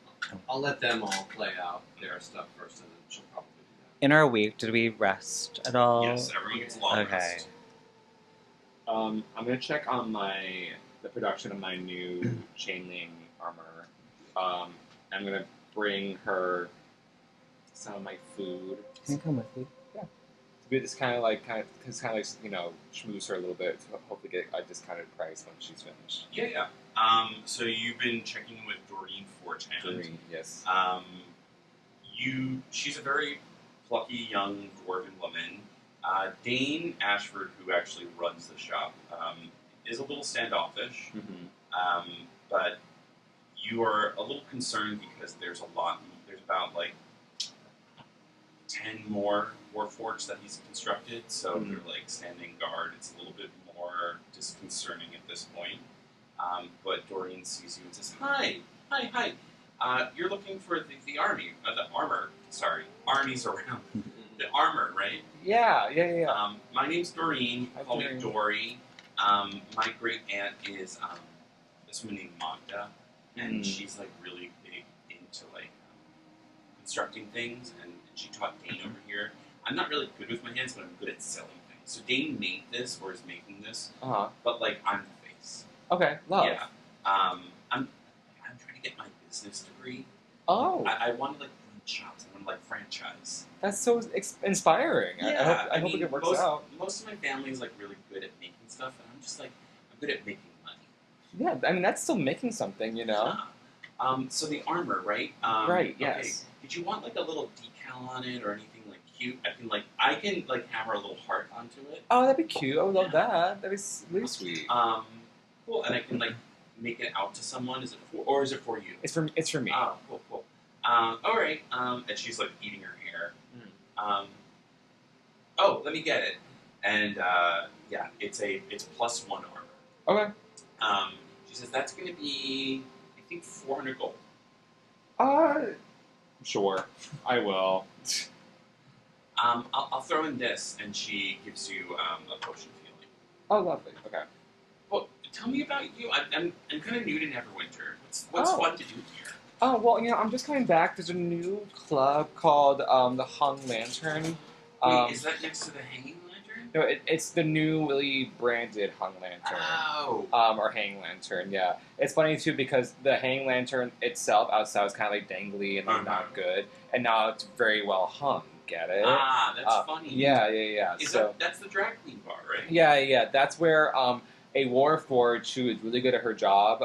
I'll let them all play out their stuff first, and then she'll probably do in our week, did we rest at all? Yes, everyone gets a long Okay. rest. I'm gonna check on the production of my new chainling armor. I'm gonna bring her some of my food. Can you come with me? It's kind of like schmooze her a little bit to hopefully get a discounted price when she's finished. Yeah. So you've been checking with Doreen Fortan. Doreen, yes. She's a very plucky young dwarven woman. Dane Ashford, who actually runs the shop, is a little standoffish. Mm-hmm. But you are a little concerned because there's about like 10 more warforged that he's constructed, so Mhm. they're like standing guard. It's a little bit more disconcerting at this point. But Doreen sees you and says, Hi. You're looking for the army, the armor. Sorry, armies around. The armor, right? Yeah. My name's Doreen. Hi, Call me Doreen. Dory. My great aunt is this woman named Magda, and she's like really big into like constructing things, and she taught Dane over here. I'm not really good with my hands, but I'm good at selling things. So Dane made this, or is making this, but like I'm the face. Okay. Love. Yeah. I'm trying to get my business degree. Oh, I want to like run shops. I want to like franchise. that's so inspiring. I hope mean, it works out. Most of my family is like really good at making stuff, and I'm just like I'm good at making money. Yeah, I mean that's still making something, you know. So the armor, right? Right. Okay. Yes. Did you want like a little decal on it or anything like cute? I can hammer a little heart onto it. Oh, that'd be cute. I would love that. That'd be really sweet. Cool. And I can like make it out to someone. Is it for you? It's for me. Oh, cool. All right. And she's like eating her hair. Oh, let me get it. And yeah, it's +1 armor. Okay. She says that's going to be, I think, 400 gold. Sure. I will. I'll throw in this, and she gives you a potion healing. Oh, lovely. Okay. Well, tell me about you. I'm kind of new to Neverwinter. What's fun to do here? Oh, well, I'm just coming back. There's a new club called the Hung Lantern. Wait, is that next to the Hanging Lantern? No, it's the newly branded hung lantern. Oh. Or hang lantern, yeah. It's funny too because the hang lantern itself outside was kind of like dangly and like not good, and now it's very well hung. Get it? Ah, that's funny. Yeah. That's the drag queen bar, right? Yeah. That's where a Warforged who is really good at her job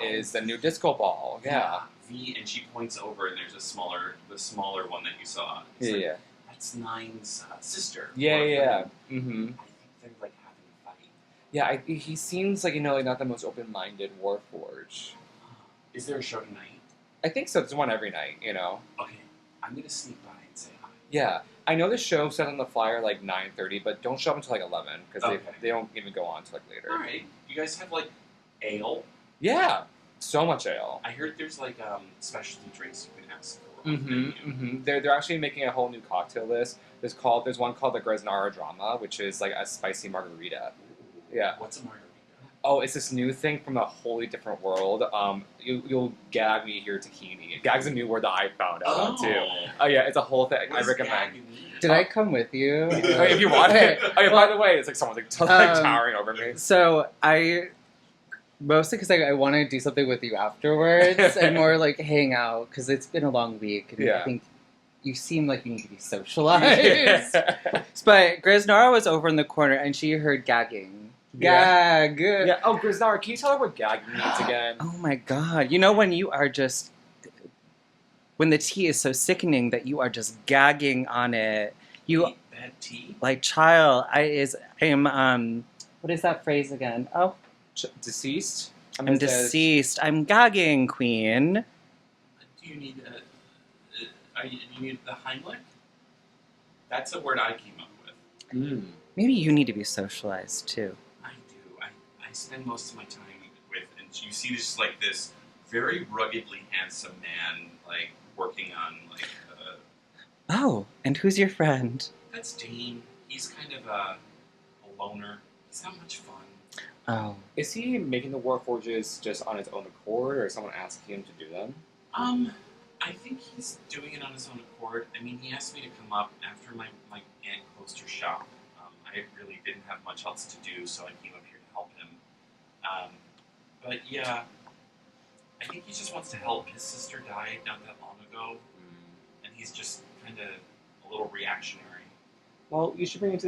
is the new disco ball. Yeah. And she points over, and there's the smaller one that you saw. Yeah. That's Nine's sister. Yeah. Mm-hmm. I think they're like having a fight. Yeah, he seems like like not the most open-minded Warforged. Is there a show tonight? I think so. There's one every night. Okay, I'm gonna sneak by and say hi. Yeah, I know the show set on the flyer like 9:30, but don't show up until like 11 because they don't even go on until like later. All right, you guys have like ale. Yeah, so much ale. I heard there's like specialty drinks you can ask for. They're actually making a whole new cocktail list. There's one called the Gresnara Drama, which is like a spicy margarita. Yeah. What's a margarita? Oh, it's this new thing from a wholly different world. You'll gag me here, tahini. Gag's a new word that I found out too. Oh yeah, it's a whole thing. What I recommend. Did I come with you? If you want it. Oh yeah, by the way, it's like someone's like towering over me. So mostly because I want to do something with you afterwards and more like hang out because it's been a long week and I think you seem like you need to be socialized. Yeah. But Gresnara was over in the corner and she heard gagging. Gag. Yeah. Oh, Gresnara, can you tell her what gagging means again? Oh my god. when you are just... When the tea is so sickening that you are just gagging on it. Bad tea? Like, child, I am, what is that phrase again? Oh. Deceased? I'm deceased. I'm gagging, queen. Do you need you need the Heimlich? That's a word I came up with. Maybe you need to be socialized, too. I do. I spend most of my time with, and you see just like this very ruggedly handsome man, like, working on, like, Oh, and who's your friend? That's Dane. He's kind of a loner. He's not much fun. Oh. Is he making the Warforges just on his own accord, or is someone asking him to do them? I think he's doing it on his own accord. I mean, he asked me to come up after my aunt closed her shop. I really didn't have much else to do, so I came up here to help him. But yeah, I think he just wants to help. His sister died not that long ago, and he's just kind of a little reactionary. Well, you should bring him to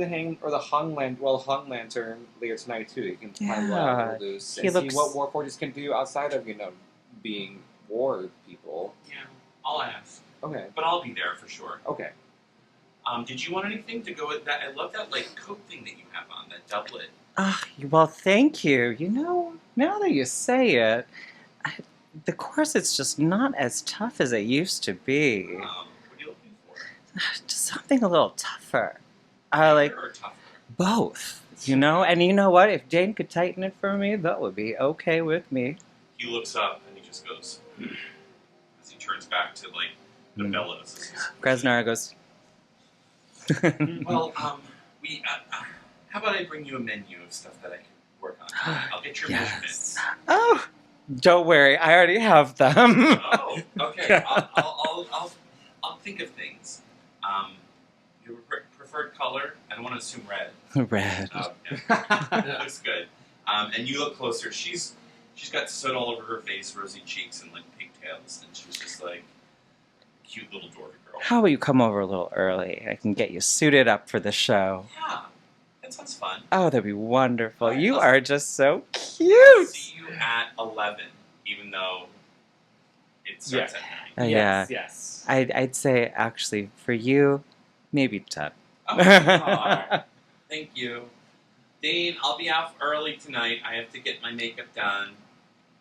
the hung lantern later tonight too. You can find Yeah. loose He and looks- see what Warforges can do outside of being war people. Yeah, I'll ask, Okay. but I'll be there for sure. Okay. Did you want anything to go with that? I love that like coat thing that you have on, that doublet. Well, thank you. Now that you say it, the corset's just not as tough as it used to be. What are you looking for? Just something a little tougher. Lighter or tougher? Both. And you know what? If Dane could tighten it for me, that would be okay with me. He looks up and he just goes, as he turns back to like the bellows. Gresnara goes, Well, how about I bring you a menu of stuff that I can work on? I'll get your measurements. Oh, don't worry. I already have them. Oh, okay. I'll think of things. Your preferred color? I don't want to assume red. Red. That looks good. And you look closer. She's got soot all over her face, rosy cheeks, and like pigtails, and she's just like a cute little dwarf girl. How about you come over a little early? I can get you suited up for the show. Yeah, that sounds fun. Oh, that'd be wonderful. All right, You I'll- are just so I'll cute. see you at 11, even though it starts at 9. Yes. I'd say, actually, for you, maybe 10. Oh, God. Thank you. Dane, I'll be out early tonight. I have to get my makeup done.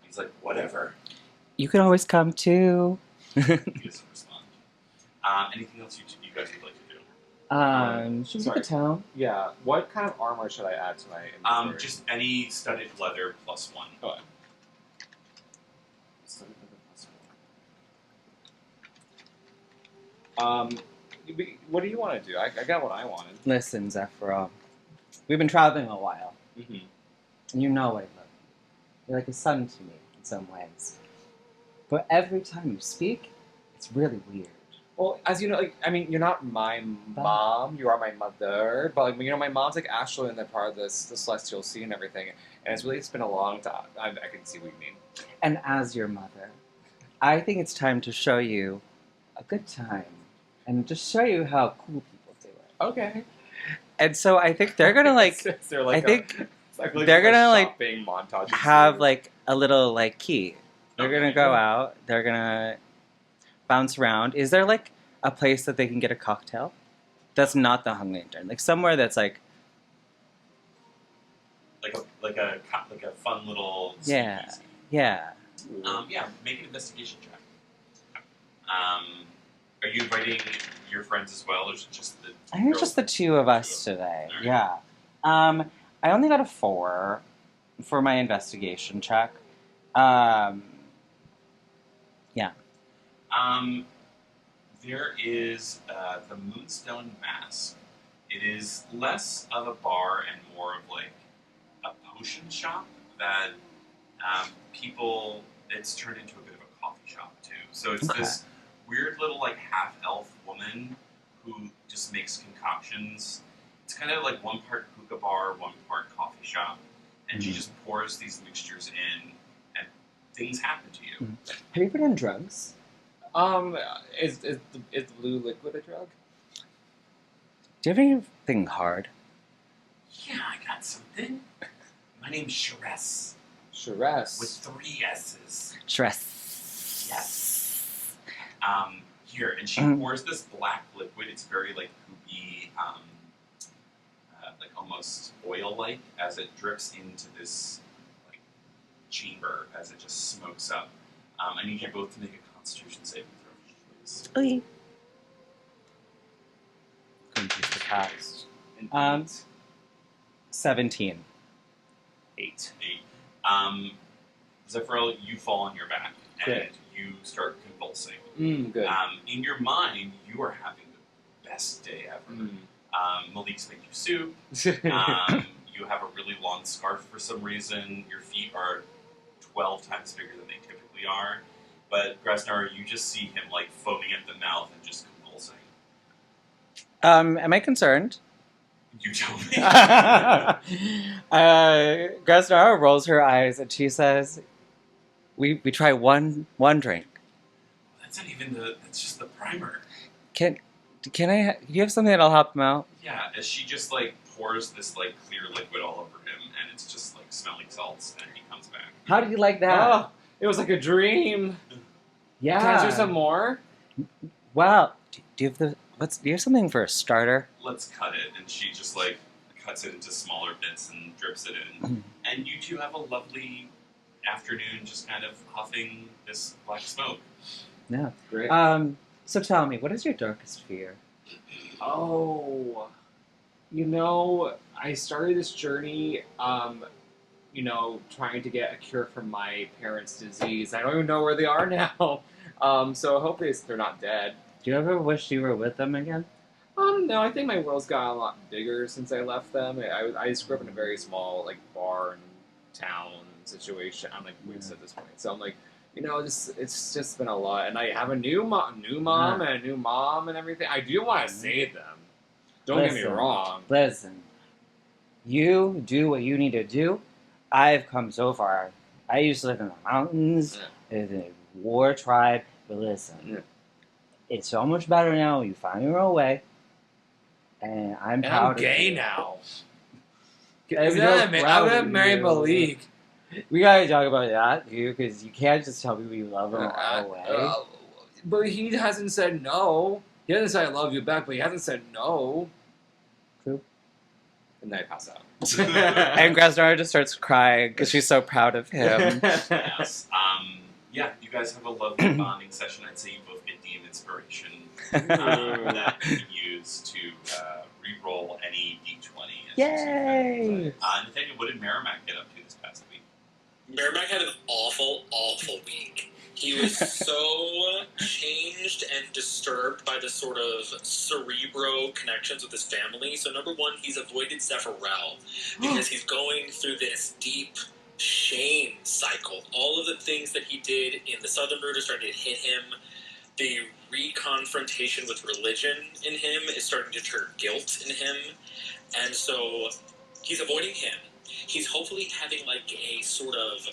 He's like, whatever. You can always come, too. He doesn't respond. Anything else you guys would like to do? Should we Sorry. go to town? Yeah. What kind of armor should I add to my inventory? Just any studded leather +1. Okay. What do you want to do? I got what I wanted. Listen, Zephyro, we've been traveling a while, Mm-hmm. and you know I love you. You're like a son to me in some ways. But every time you speak, it's really weird. Well, as you know, like, I mean, you're not my mom, you are my mother, but, like, you know, my mom's, like, actually in the part of this, the Celestial Sea and everything, and it's been a long time. I can see what you mean. And as your mother, I think it's time to show you a good time and just show you how cool people do it. Okay. And so I think they're gonna like. They're like I think it's like they're gonna, like, shopping montage. have like a little like key. They're Okay. gonna go out. They're gonna bounce around. Is there like a place that they can get a cocktail? That's not the Hung Lantern. Like somewhere that's like like a fun little Yeah. speakeasy. yeah. Yeah, make an investigation check. Are you inviting your friends as well, or is it just the? I think it's just the two of us today. Yeah. I only got a 4 for my investigation check. Yeah. There is the Moonstone Mask. It is less of a bar and more of like a potion shop that people. It's turned into a bit of a coffee shop too. So it's Okay. this weird little like half elf woman who just makes concoctions. It's kind of like one part hookah bar, one part coffee shop, and she Mhm. just pours these mixtures in, and things happen to you. Mhm. Have you been on drugs? Is the blue liquid a drug? Do you have anything hard? Yeah, I got something. My name's Ho.e.s. Ho.e.s. with 3 S's. Stress. Yes. Here, and she Mhm. pours this black liquid. It's very like poopy, like almost oil-like, as it drips into this like chamber as it just smokes up. I need you both to make a Constitution saving throw, please. Okay. Couldn't use the cast. And 17. 8. 8. Zephyr, you fall on your back and Great. you start convulsing. Good. In your mind, you are having the best day ever. Malik's made you soup. You have a really long scarf for some reason. Your feet are 12 times bigger than they typically are. But Gresnar, you just see him like foaming at the mouth and just convulsing. Am I concerned? You tell me. Gresnara rolls her eyes and she says, "We try one drink. That's not even that's just the primer. Can I? Do you have something that'll help him out?" Yeah, as she just like pours this like clear liquid all over him, and it's just like smelling salts, and he comes back. How do you like that? Oh, it was like a dream. Yeah. Can I do some more? Wow. Do you have do you have something for a starter? Let's cut it, and she just like cuts it into smaller bits and drips it in. And you two have a lovely afternoon, just kind of huffing this black smoke. Yeah. Great. So tell me, what is your darkest fear? Oh, you know, I started this journey, trying to get a cure for my parents' disease. I don't even know where they are now. So hopefully they're not dead. Do you ever wish you were with them again? No, I think my world's got a lot bigger since I left them. I just grew up in a very small, like, bar and town situation. I'm, like, weird at this point. So I'm like, it's just been a lot. And I have a new mom and a new mom and everything. I do want to save them. Don't get me wrong. Listen, you do what you need to do. I've come so far. I used to live in the mountains, in a war tribe, but listen, it's so much better now. You find your own way, and I'm proud I'm of gay you. now. I'm gonna marry Malik. We gotta talk about that, dude, because you can't just tell people you love them right away. But he hasn't said no. He hasn't said I love you back, but he hasn't said no. True. And then I pass out. And Grasnara just starts crying because she's so proud of him. Yes. Yeah, you guys have a lovely bonding session. I'd say you both get Dean inspiration that you can use to re-roll any D20. Yay! Nathaniel, what did Merrimack get up to this past week? Merrimack had an awful, awful week. He was so changed and disturbed by the sort of cerebro connections with his family. So number one, he's avoided Zephyral because he's going through this deep shame cycle. All of the things that he did in the Southern Route are starting to hit him. The re-confrontation with religion in him is starting to turn guilt in him, and so he's avoiding him. He's hopefully having like a sort of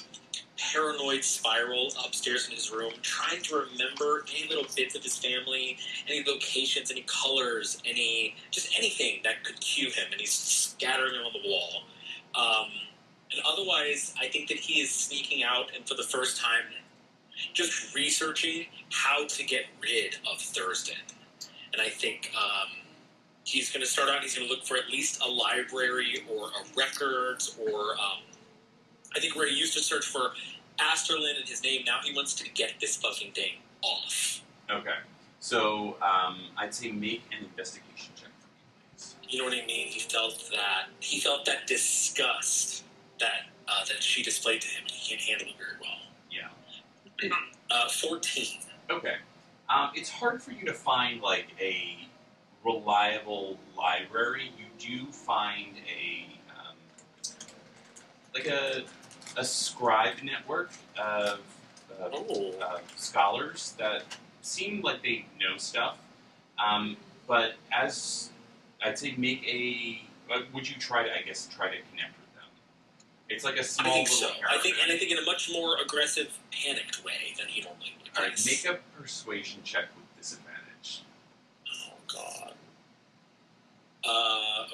paranoid spiral upstairs in his room, trying to remember any little bits of his family, any locations, any colors, just anything that could cue him, and he's scattering them on the wall. And otherwise, I think that he is sneaking out and for the first time just researching how to get rid of Thurston. And I think he's going to start out, he's going to look for at least a library or a records or I think where he used to search for Asterlin and his name, now he wants to get this fucking thing off. Okay. So I'd say make an investigation check for me, please. You know what I mean? He felt that disgust that she displayed to him, and he can't handle it very well. Yeah. 14. Okay. It's hard for you to find like a reliable library. You do find a scribe network of scholars that seem like they know stuff. But as I'd say, would you try to connect with them? It's like a small I think little so. caravan. I think in a much more aggressive, panicked way than he normally would. All right, make a persuasion check with disadvantage. Oh God.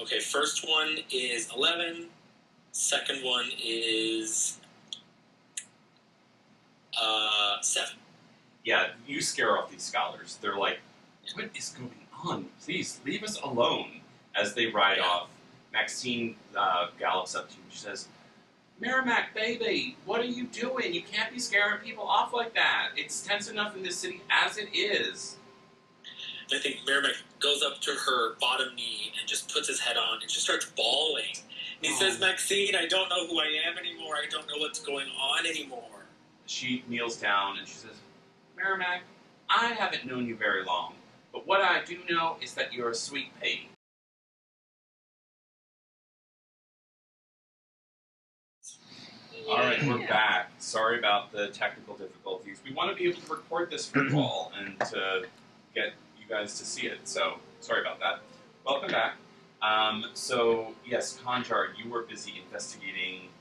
Okay, first one is 11. Second one is 7. Yeah, you scare off these scholars. They're like, "What is going on? Please leave us alone." As they ride off, Maxine gallops up to you and she says, "Merrimack, baby, what are you doing? You can't be scaring people off like that. It's tense enough in this city as it is." I think Merrimack goes up to her bottom knee and just puts his head on and just starts bawling. And he says, "Maxine, I don't know who I am anymore. I don't know what's going on anymore." She kneels down and she says, "Merrimack, I haven't known you very long, but what I do know is that you're a sweet pea." All right, we're back. Sorry about the technical difficulties. We want to be able to record this for you all and to get you guys to see it. So sorry about that. Welcome back. So yes, Khanjar, you were busy investigating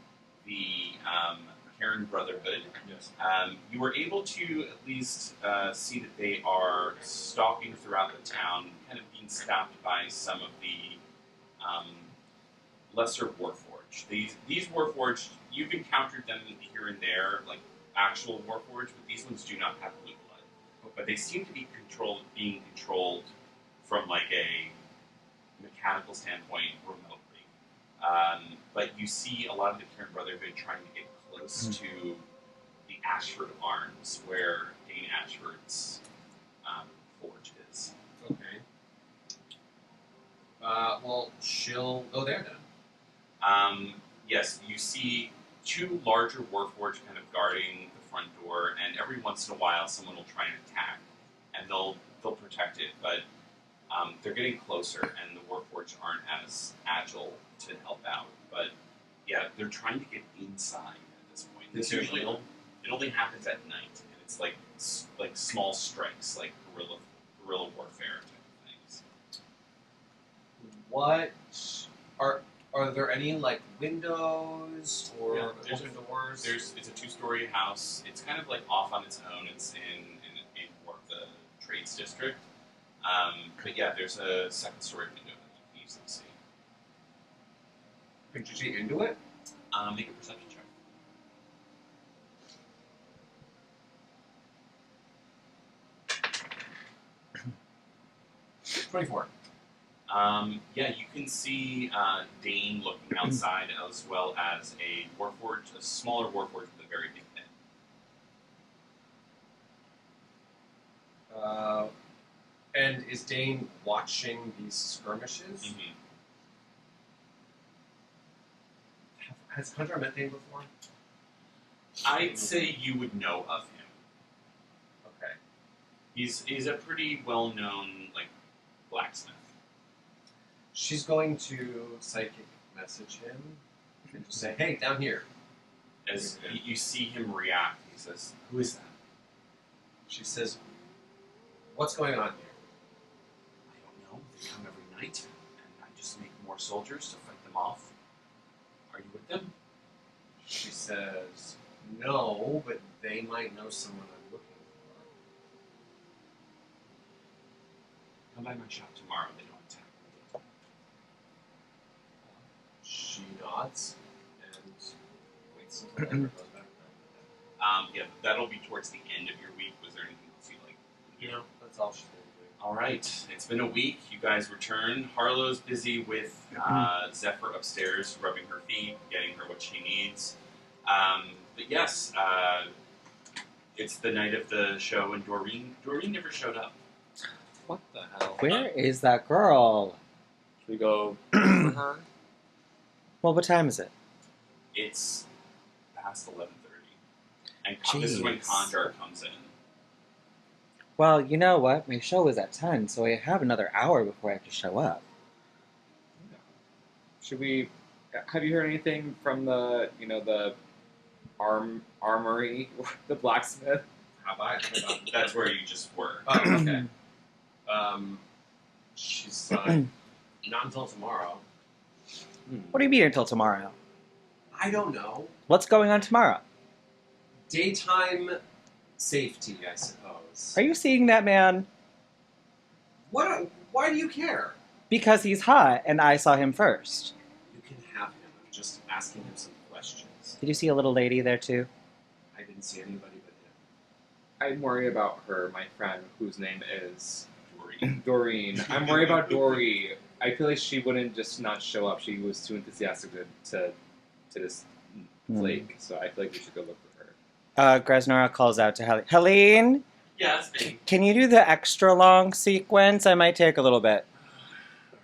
the Karen Brotherhood. Yes. You were able to at least see that they are stalking throughout the town, kind of being stopped by some of the lesser Warforged. These Warforged, you've encountered them here and there, like actual Warforged, but these ones do not have blue blood. But they seem to be being controlled from like a mechanical standpoint remotely. But you see a lot of the Karen Brotherhood trying to get close to the Ashford Arms, where Dane Ashford's forge is. Okay. Well, she'll go there then. Yes, you see two larger Warforged kind of guarding the front door, and every once in a while someone will try and attack, and they'll protect it, but they're getting closer, and the Warforged aren't as agile to help out. But yeah, they're trying to get inside at this point. This usually it only happens at night, and it's like small strikes, like guerrilla warfare type of things. What are there any like windows or open doors? It's a 2-story house. It's kind of like off on its own. It's in more of the trades district. But yeah, there's a 2nd-story window that you can easily see. Could you see into it? Make a perception check. 24. Yeah, you can see Dane looking outside, as well as a Warforged, a smaller Warforged with a very big head. And is Dane watching these skirmishes? Mm-hmm. Has Khanjar met Dane before? I'd say you would know of him. Okay. He's a pretty well-known like blacksmith. She's going to psychic message him and just say, "Hey, down here." As you see him react, he says, "Who is that?" She says, What's going on here? I don't know. They come every night, and I just make more soldiers to fight them off. Are you with them? She says, no, but they might know someone I'm looking for. Come by my shop tomorrow. They don't attack me. She nods and waits until Edward goes back. Yeah, that'll be towards the end of your week. Was there anything else you'd like to do? No, that's all she's going to do. All right. It's been a week. You guys return. Harlow's busy with Zephyr upstairs, rubbing her feet, getting her what she needs. But yes, it's the night of the show, and Doreen never showed up. What the hell? Where is that girl? Should we go for her? Well, what time is it? It's past 11:30, and this is when Jeez. Khanjar comes in. Well, you know what? My show is at 10, so I have another hour before I have to show up. Should we? Have you heard anything from the armory, the blacksmith? Have I? That's where you just were. Oh, okay. She's not until tomorrow. What do you mean until tomorrow? I don't know. What's going on tomorrow? Daytime safety, I suppose. Are you seeing that man? What? Why do you care? Because he's hot, and I saw him first. You can have him. I'm just asking him some questions. Did you see a little lady there, too? I didn't see anybody but him. I'm worried about her, my friend, whose name is Doreen. Doreen. I'm worried about Dory. I feel like she wouldn't just not show up. She was too enthusiastic to this flake, so I feel like we should go look for her. Gresnora calls out to Helene. Helene, Yeah, that's me. can you do the extra long sequence? I might take a little bit.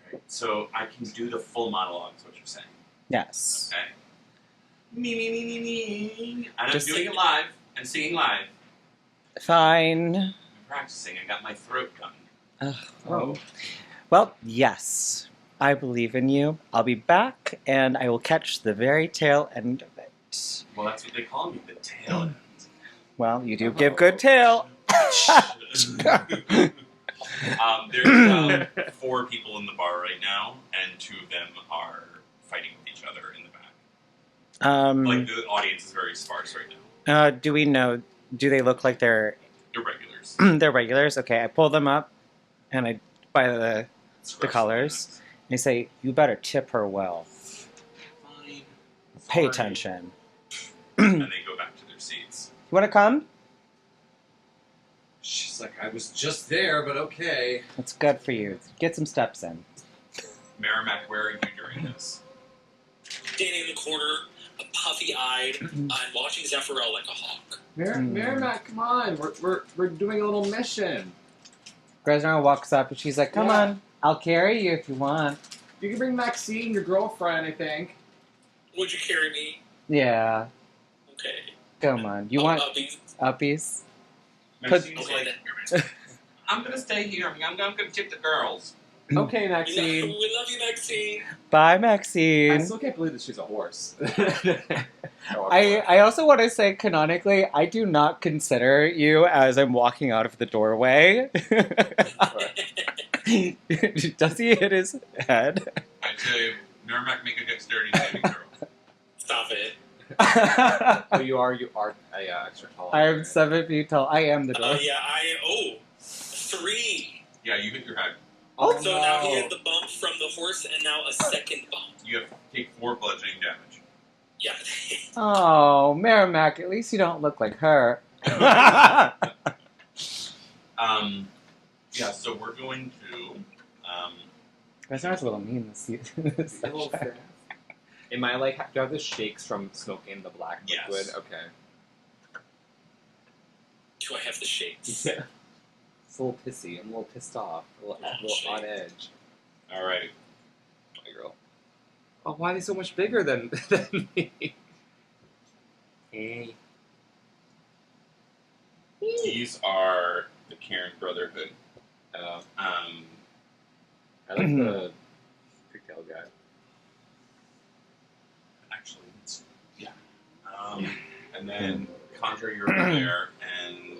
Alright, so I can do the full monologue, is what you're saying. Yes. Okay. Me. And Just I'm doing it live and singing live. Fine. I'm practicing. I got my throat done. Oh. Well, yes. I believe in you. I'll be back, and I will catch the very tail end of it. Well, that's what they call me, the tail end. Well, you do give good tail. There's 4 people in the bar right now, and 2 of them are fighting with each other in the back. Like, the audience is very sparse right now. Do we know? Do they look like they're They're regulars. they're regulars? Okay, I pull them up, and I by the colors. And I say, "You better tip her well. Fine. Pay Fine. attention." And they go back to their seats. You want to come? She's like, I was just there, but okay. It's good for you. Get some steps in. Merrimack, where are you during this? Standing in the corner, puffy-eyed, and watching Zephyro like a hawk. Merrimack, come on. We're doing a little mission. Gresnora walks up, and she's like, "Come Yeah. on, I'll carry you if you want." You can bring Maxine, your girlfriend, I think. Would you carry me? Yeah, Okay. come on. You want Puppies? uppies? Maxine's Okay, like, then. I'm going to stay here. I'm going to tip the girls. Okay, We Maxine. love you, Maxine. Bye, I Maxine. still can't believe that she's a horse. I also want to say canonically, I do not consider you as I'm walking out of the doorway. Does he hit his head? I tell you, Merrimack, make a dexterity saving throw. Stop it. Oh, you are extra tall. I am 7 feet tall. I am the door. Yeah, 3. Yeah, you hit your head. Oh, So now he has the bump from the horse and now a second bump. You have to take 4 bludgeoning damage. Yeah. Oh, Merrimack, at least you don't look like her. Yeah, so we're going to... That sounds a little mean this session. Am I like, do I have the shakes from smoking the black Yes. liquid? Okay. Do I have the shakes? Yeah. It's a little pissy. I'm a little pissed off. A little on edge. all right. My girl. Oh, why are they so much bigger than me? Hey. These are the Karen Brotherhood. I like the pigtail guy. Actually, it's... Yeah. And then Khanjar, you're over there, and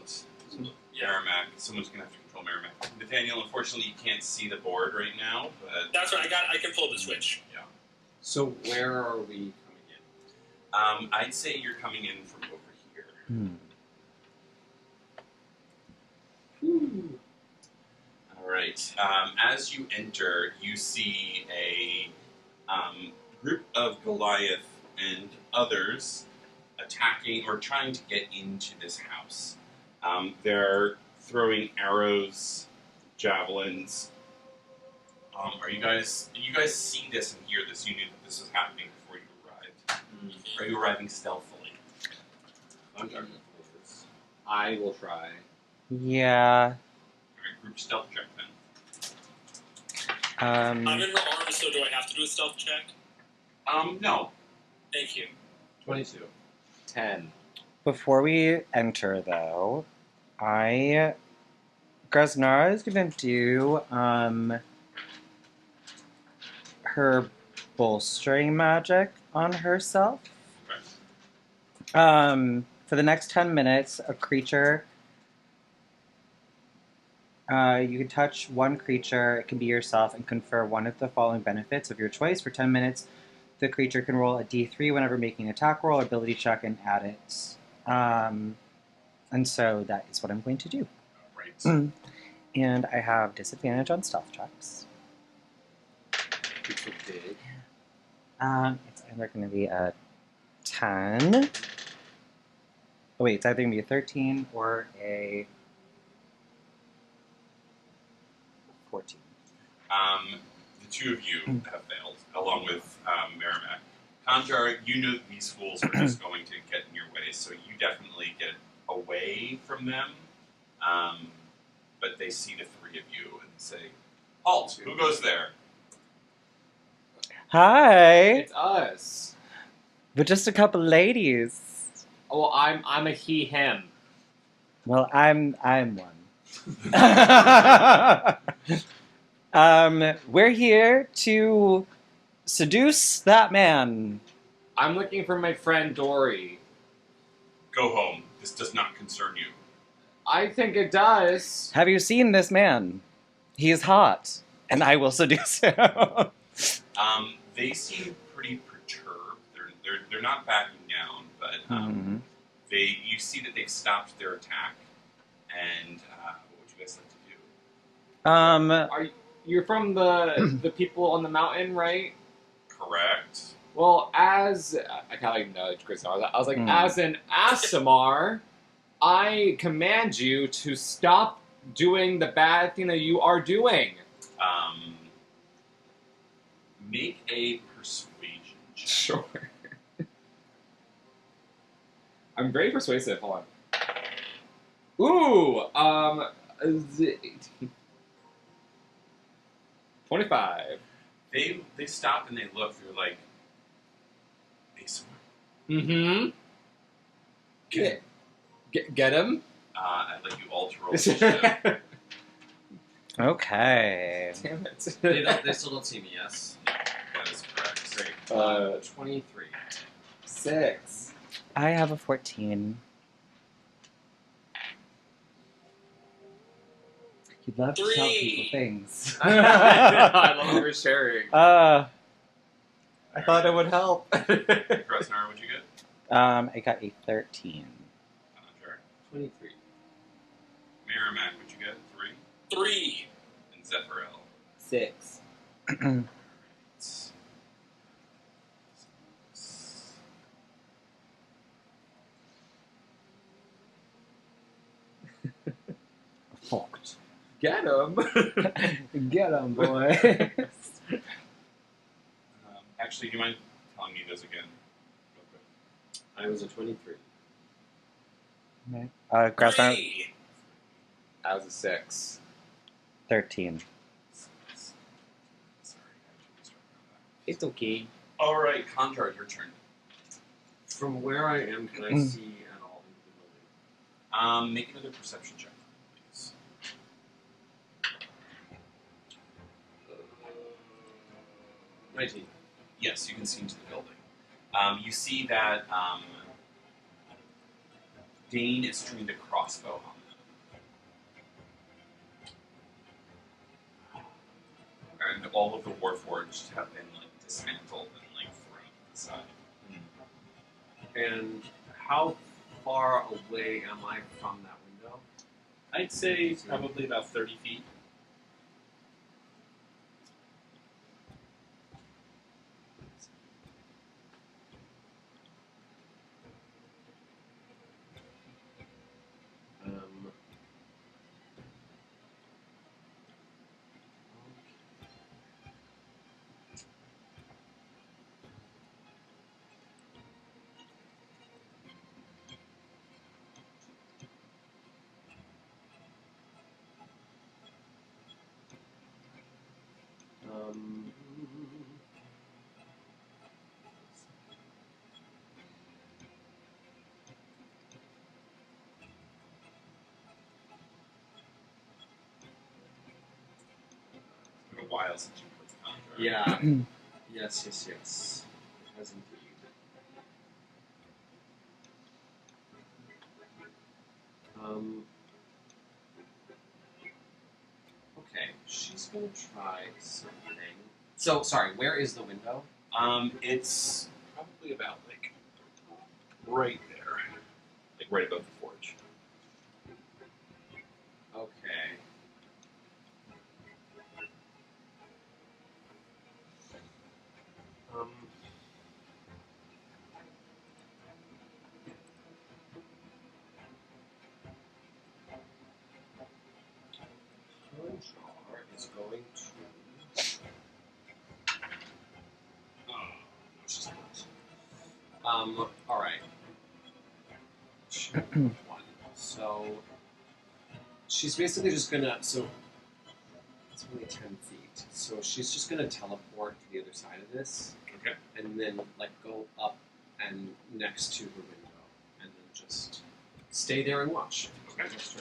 Merrimack. Someone's going to have to control Merrimack. Daniel, unfortunately, you can't see the board right now, but That's right. I can pull the switch. yeah. So where are we coming in? I'd say you're coming in from over here. Ooh. All right. As you enter, you see a group of Goliath and others attacking or trying to get into this house. They're throwing arrows, javelins. You guys see this and hear this? You knew that this was happening before you arrived. Are you arriving stealthily? I will try. Yeah. All right, group stealth check then. I'm in her arms, so do I have to do a stealth check? No. Thank you. 22. 10. Before we enter, though, Grasnara is gonna do her bolstering magic on herself. Okay. For the next 10 minutes, a creature. You can touch one creature, it can be yourself, and confer one of the following benefits of your choice. For 10 minutes, the creature can roll a d3 whenever making an attack roll or ability check and add it. And so that is what I'm going to do. Right. And I have disadvantage on stealth checks. It's so big. It's either going to be a 10. Oh, wait, it's either going to be a 13 or a 14. The two of you have failed, along with Merrimack. Khanjar, you know that these fools are just going to get in your way, so you definitely get away from them. But they see the three of you and say, "Halt! Who goes there?" Hi! It's us. We're just a couple ladies. Oh, well, I'm a he, him. Well, I'm one. We're here to seduce that man. I'm looking for my friend Dory. Go home. This does not concern you. I think it does. Have you seen this man? He is hot, and I will seduce him. They seem pretty perturbed. They're not backing down, but you see that they've stopped their attack. And what would you guys like to do? You're from the people on the mountain, right? Correct. Well, I kind of nudge Chris. I was like, as an Asimar, I command you to stop doing the bad thing that you are doing. Make a persuasion check. Sure. I'm very persuasive. Hold on. Ooh, 25. They stop and they look. They're like, "Asimar." Mm-hmm. Get him? I'd like you all to roll initiative. Okay. Damn it. They still don't see me, yes? That is correct. Great. 23. 6. I have a 14. You'd love to tell 3. people things. I love your sharing. I thought it would help. Krasnar, what'd you get? I got a 13. Khanjar. 23. Merrimack, what'd you get? 3. 3. And Zephyr 6. Fucked. Get him. Get him, boy. Actually, do you mind telling me those again? Real quick. I was a 23. Grasnara, 3. I was a 6. 13. Sorry, I should start It's okay. all right, Khanjar, your turn. From where I am, can I see at all into the building? Make another perception check, please. 19. Yes, you can see into the building. You see that Dane is trained a crossbow on all of the Warforged have been like dismantled and like thrown to the side. And how far away am I from that window? I'd say probably about 30 feet. Um, um, It's been a while since you put the Khanjar. yeah. Yes. It has indeed. Okay, she's gonna try something. So, sorry, where is the window? It's probably about like right there, like right above the forge. Okay. Um, Khanjar is going to. Oh, she's not. All right. One. So she's basically just gonna. So it's only 10 feet. So she's just gonna teleport to the other side of this, Okay. and then like go up and next to the window, and then just stay there and watch. Okay. That's her.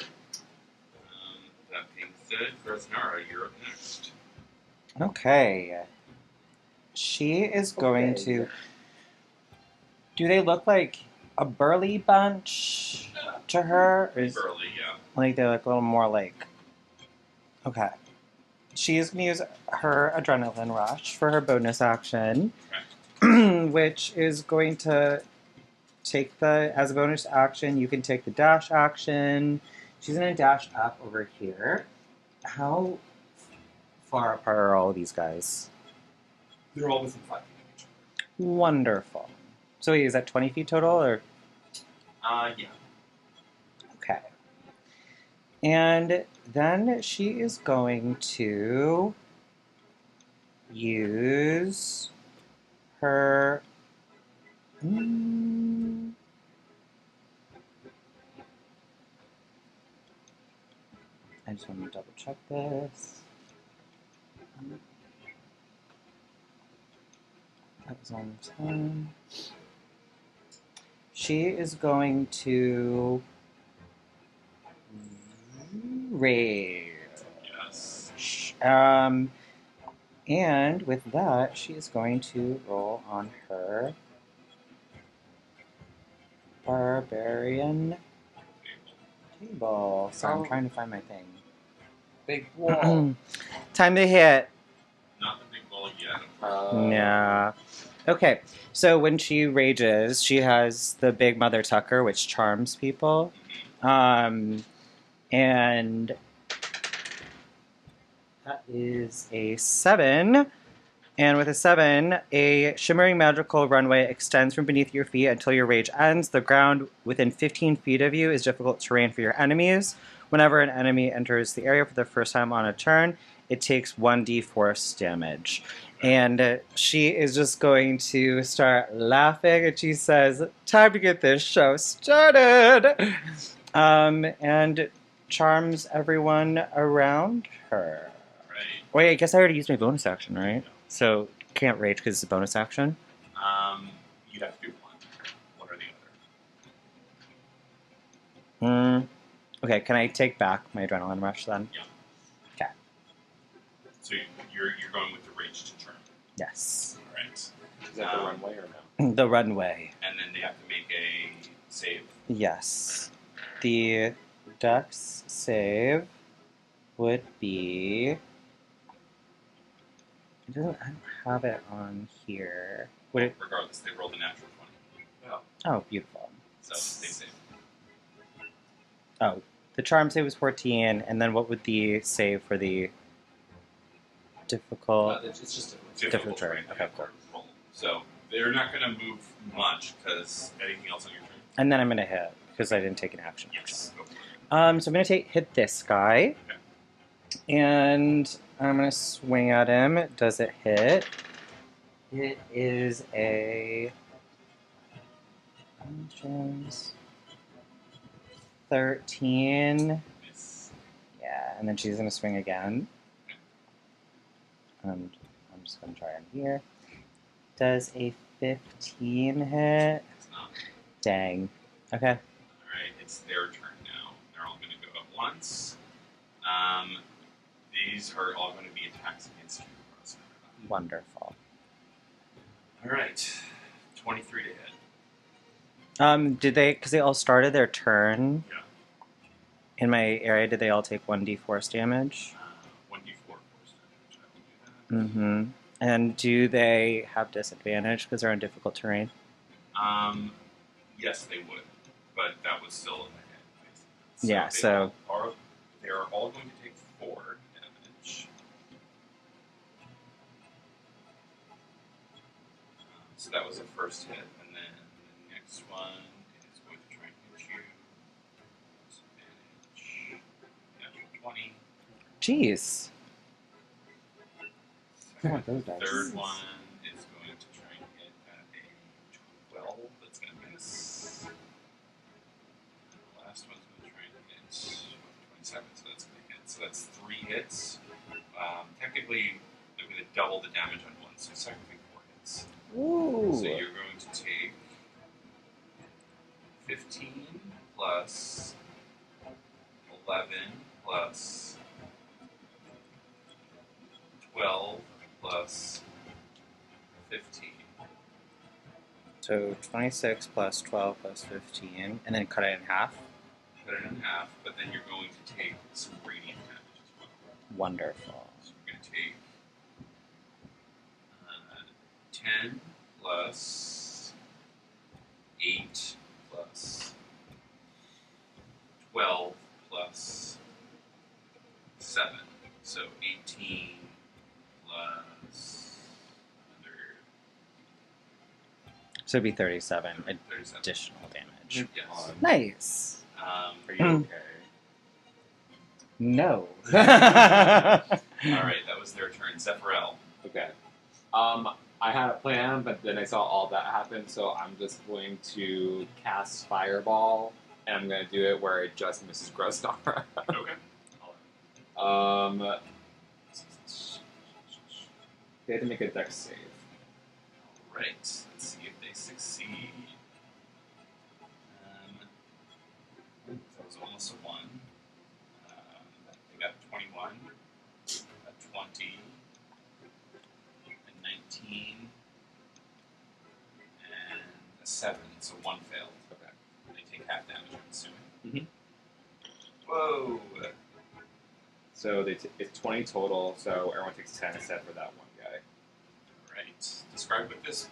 That being said, Krasnara, you're up next. Okay. She is going Okay. to. Do they look like a burly bunch to her? Or is, Burly, yeah. like they look a little more like. Okay. She is going to use her adrenaline rush for her bonus action, which is going to take the. As a bonus action, you can take the dash action. She's going to dash up over here. How far apart are all of these guys? They're all within 5 feet of each Wonderful. So wait, is that 20 feet total, or? other. Yeah. Okay. And then she is going to use her. I just want to double check this. That was on 10. She is going to rage. Yes. And with that, she is going to roll on her barbarian table. So I'm Oh. trying to find my thing. Big wall. Time to hit. Not the big ball yet. Yeah. Okay. So when she rages, she has the big Mother Tucker, which charms people. And that is a 7. And with a 7, a shimmering magical runway extends from beneath your feet until your rage ends. The ground within 15 feet of you is difficult terrain for your enemies. Whenever an enemy enters the area for the first time on a turn, it takes 1d force damage. And she is just going to start laughing, and she says, "Time to get this show started!" And charms everyone around her. Right. Wait, I guess I already used my bonus action, right? So can't rage because it's a bonus action. You'd have to do one or the other. Okay, can I take back my adrenaline rush then? Yeah. Okay. So you're going with the rage to turn. Yes. All right. Is that the runway or no? The runway. And then they have to make a save. Yes. The dex save would be It doesn't. I don't have it on here. Would it? Regardless, they rolled a natural 20. Oh, beautiful. So they save. Oh, the charm save was 14, and then what would the save for the difficult? It's just Difficult terrain. Okay, cool. Roll. So they're not going to move much because anything else on your turn? And then I'm gonna hit because I didn't take an action. Yes. Go for it. So I'm gonna hit this guy, and I'm gonna swing at him. Does it hit? It is a 13. Miss. Yeah, and then she's gonna swing again. And I'm just gonna try on here. Does a 15 hit? It's not. Dang. Okay. Alright, it's their turn now. They're all going to go at once. These are all going to be attacks against you. Wonderful. Alright. 23 to hit. Did they? Because they all started their turn. Yeah. In my area, did they all take 1d force damage? 1d4 force damage. I will do that. Mm-hmm. And do they have disadvantage because they're on difficult terrain? Yes, they would. But that was still a hit, basically. Yeah, so- They're all going to take 4 damage. So that was the first hit, and then the next one is going to try and hit you. Disadvantage. Natural 20. Jeez. God, those dice. Third one is going to try and hit at a 12. That's going to miss. And the last one's going to try and hit 27, so that's going to hit. So that's 3 hits. Technically, I'm going to double the damage on one, so technically 4 hits. Ooh. So you're going to take 15 plus 11 plus 12 plus 15. So 26 plus 12 plus 15, and then cut it in half. Cut it in half, but then you're going to take some radiant damage as well. Wonderful. So you're going to take 10 plus 8 plus 12 plus 7. So 18 plus another So it'd be 37 37. additional damage. Yes. Nice. Are you okay? No. All right, that was their turn. Zephyr. Okay. I had a plan, but then I saw all that happen, so I'm just going to cast Fireball, and I'm going to do it where it just misses Grosnar. Okay. They had to make a dex save. All right. Let's see if they succeed. That was almost a 1. They got 21, a 20, a 19, and a 7. So 1 failed. Okay. They take half damage, I'm assuming. Mhm. Whoa! So it's 20 total, so everyone takes 10 except for that one guy. Alright. Describe what this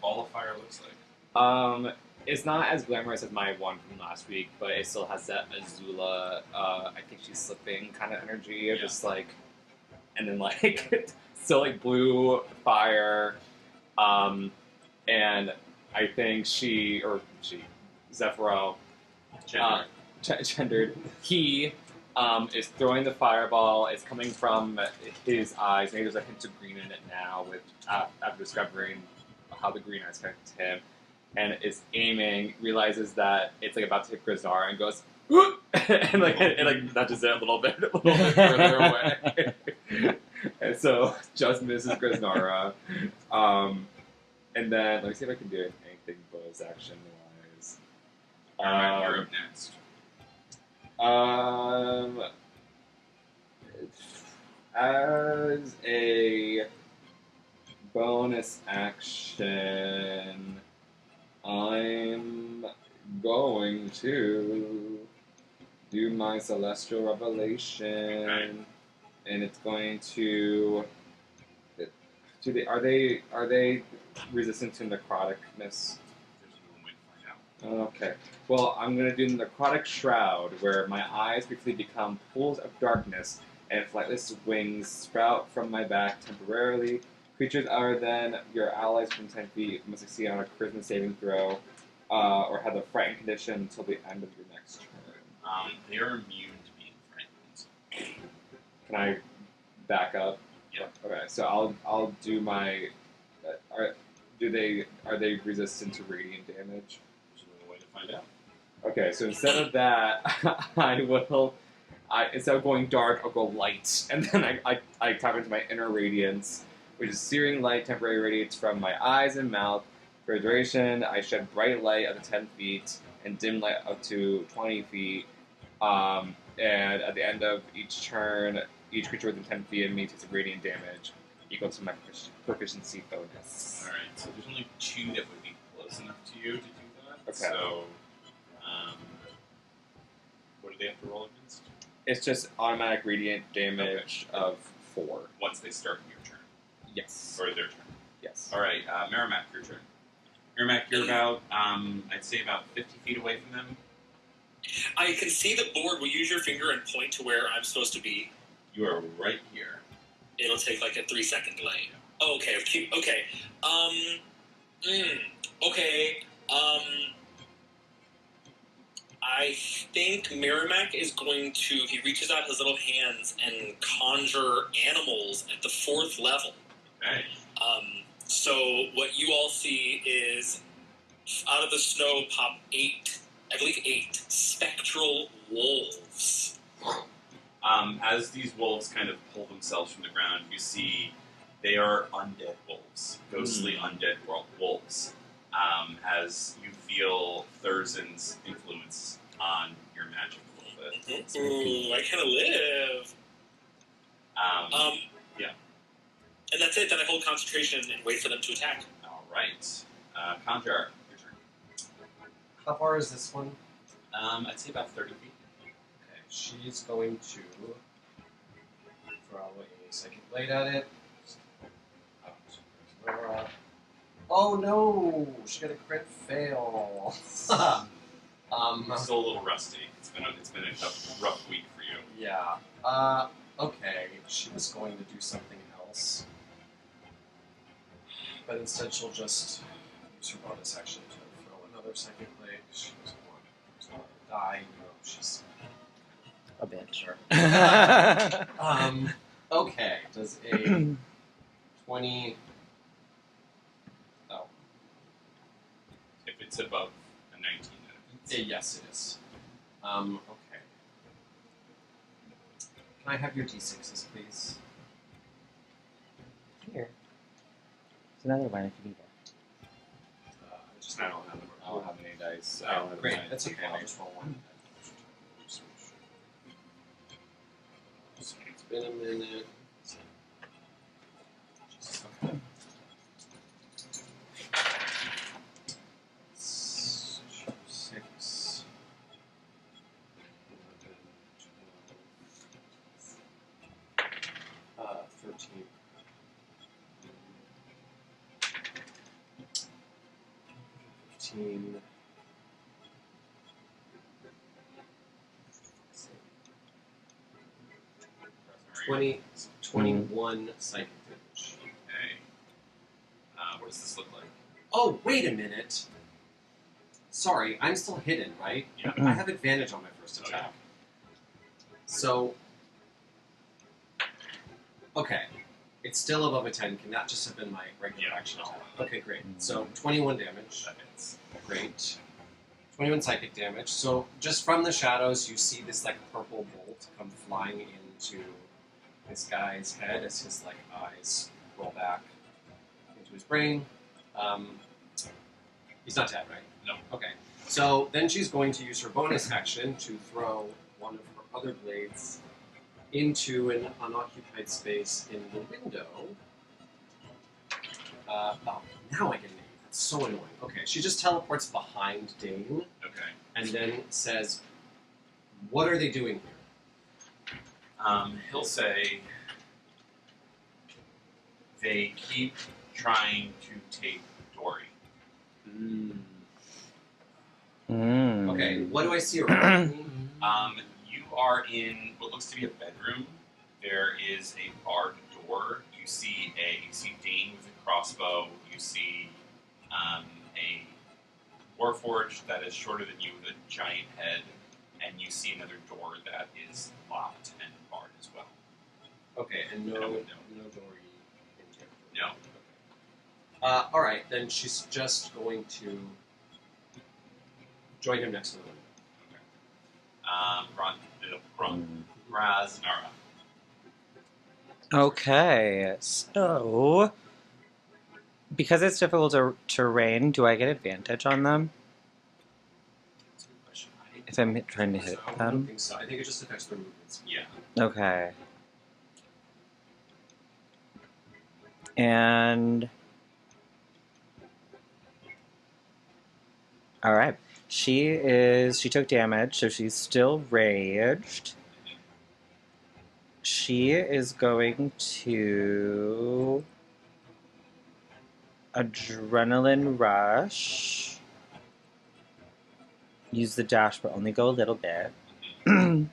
ball of fire looks like. It's not as glamorous as my one from last week, but it still has that Azula, I think she's slipping kind of energy of Yeah. just like, and then like, still like blue fire, and I think Zephyro, gendered, he is throwing the fireball. It's coming from his eyes. Maybe there's a hint of green in it now, with after discovering how the green eyes connect to him, and is aiming. Realizes that it's like about to hit Grazar and goes, and like it like nudges it a little bit further away, and so just misses Graznara. And then let me see if I can do anything bonus action wise. Alright, you're up next. As a bonus action, I'm going to do my Celestial Revelation, Okay. and it's going to. Are they resistant to necroticness? There's one way to find out. Okay. Well, I'm gonna do the necrotic shroud, where my eyes briefly become pools of darkness, and flightless wings sprout from my back temporarily. Creatures other than your allies within 10 feet must succeed on a charisma saving throw, or have the frightened condition until the end of your next turn. They are immune to being frightened. Can I back up? Yeah. Okay, so I'll do my. Are they resistant to radiant damage? There's another way to find out. Okay, so instead of that, instead of going dark, I'll go light, and then I tap into my inner radiance, which is searing light temporarily radiates from my eyes and mouth. For a duration, I shed bright light up to 10 feet and dim light up to 20 feet. And at the end of each turn, each creature within 10 feet of me takes a radiant damage equal to my proficiency bonus. Alright, so there's only 2 that would be close enough to you to do that. Okay. So, what do they have to roll against? It's just automatic radiant damage of 4. Once they start your turn. Yes. Or their turn. Yes. Alright, Merrimack, your turn. Merrimack, you're about, I'd say about 50 feet away from them. I can see the board. Will you use your finger and point to where I'm supposed to be? You are right here. It'll take like a 3-second delay. Oh, okay. Okay. Okay. I think Merrimack is going to. He reaches out his little hands and conjure animals at the 4th level. Okay. So what you all see is out of the snow pop 8, I believe 8 spectral wolves. As these wolves kind of pull themselves from the ground, you see they are undead wolves, ghostly undead wolves. As you feel Thurson's influence on your magic a little bit. Ooh, I kind of live. Yeah. And that's it. Then I hold concentration and wait for them to attack. All right. Khanjar, your turn. How far is this one? I'd say about 30 feet. Okay, she's going to throw a psychic blade at it. Oh no! She got a crit fail. Still a little rusty. It's been a rough week for you. Yeah. Okay. She was going to do something else, but instead she'll just use her bonus action to throw another psychic blade. She doesn't want to die. You know, she's A bitch. Okay. Does a 20? Oh. If it's above a 19, then it's... Yes, it is. Okay. Can I have your d6s, please? Here. There's another one if you need it. I don't have any dice. I don't have Great, any that's okay. I'll dice. just roll one. So it's been a minute. Okay. 6, 11, 12, 13. 15. 20, 21 psychic damage. Okay. What does this look like? Oh, wait a minute. Sorry, I'm still hidden, right? Yeah. I have advantage on my first Oh, yeah. attack. So, okay. It's still above a 10. Can that just have been my regular Yeah, action no. attack? Okay, great. So, 21 damage. That hits. Great. 21 psychic damage. So, just from the shadows, you see this, like, purple bolt come flying into this guy's head as his, like, eyes roll back into his brain. He's not dead, right? No. Okay. So then she's going to use her bonus action to throw one of her other blades into an unoccupied space in the window. Oh, now I get an 8. That's so annoying. Okay, she just teleports behind Dane Okay. and then says, "What are they doing here?" He'll say, They keep trying to take Dory. Okay, what do I see around me? You are in what looks to be a bedroom. There is a barred door. You see Dane with a crossbow. You see a warforged that is shorter than you with a giant head, and you see another door that is locked and barred as well. Okay, and no No Dory window. in territory. No. All right, then she's just going to join him next to the window. Raznara. Okay, so because it's difficult terrain, do I get advantage on them That's a good question. if I'm trying to hit I don't them? think so. I think it just affects their movements. Yeah. Okay. And all right, she took damage, so she's still raged. She is going to adrenaline rush. Use the dash, but only go a little bit. And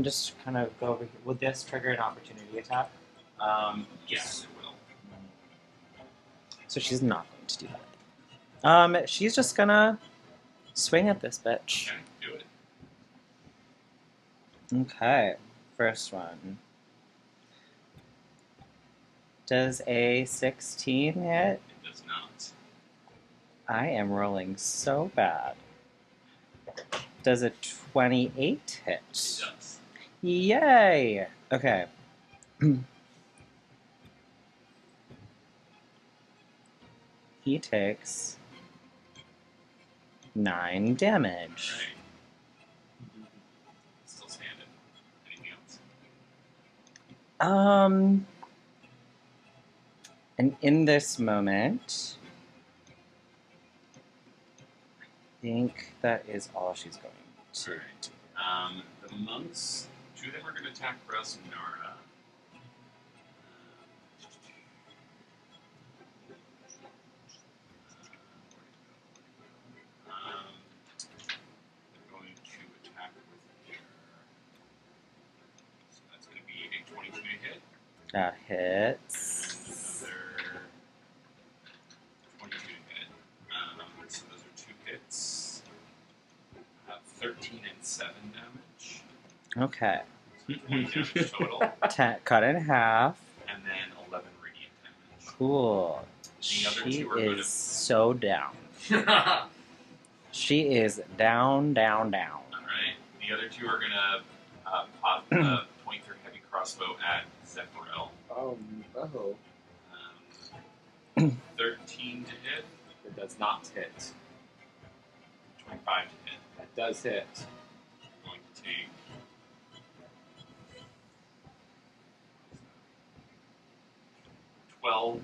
just kind of go over here. Would this trigger an opportunity attack? Yes, it will. So she's not going to do that. She's just gonna swing at this bitch. Okay, do it. Okay, first one. Does a 16 hit? It does not. I am rolling so bad. Does a 28 hit? It does. Yay! Okay. He takes 9 damage. Right. Still standing. Anything else? And in this moment, I think that is all she's going to Alright. do. The monks, 2 of them are going to attack Raznara. They're going to attack with their. So that's going to be a 22 to hit. That hits. And another 22 to hit. So those are 2 hits. 13 and 7 damage. Okay. So 20 damage total. Cut in half. And then 11 radiant damage. Cool. The other She two are gonna- is so down. She is down. Alright. The other 2 are going to point their heavy crossbow at Zephyriel. Oh. 13 to hit, It does not hit. 25 to hit. That does hit. Going to take 12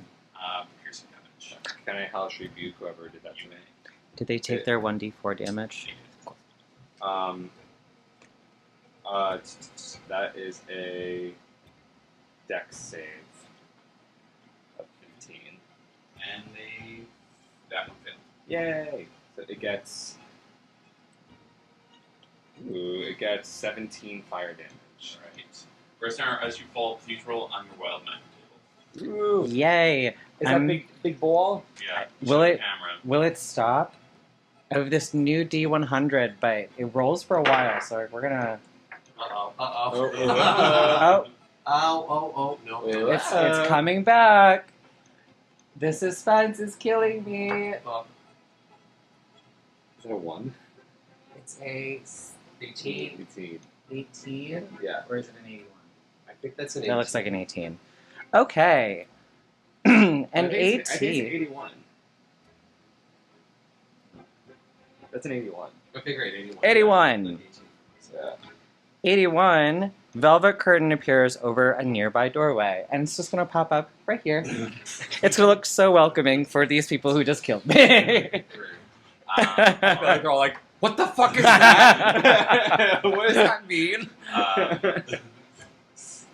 piercing damage. Can I hellish rebuke whoever did that to me? Did they take their 1d4 damage? That is a dex save of 15. And that one failed. Yay! So it gets 17 fire damage. Alright. Resnar, as you fall, please roll on your wild magic table. Ooh! Yay! Is that big ball? Yeah. Will show the it- camera. Will it stop? I have this new D100, but it rolls for a while, so we're gonna. Uh-oh. Oh, No. it's coming back. The suspense is killing me. Is it a 1? It's a 18. 18. 18? Yeah. Or is it an 81? I think that's an That looks like an 18. Okay. An 18. I think it's an 81. That's an 81. Okay, great. 81. 81. Yeah. 81. Velvet curtain appears over a nearby doorway, and it's just gonna pop up right here. It's gonna look so welcoming for these people who just killed me. They're all like, what the fuck is that? What does that mean?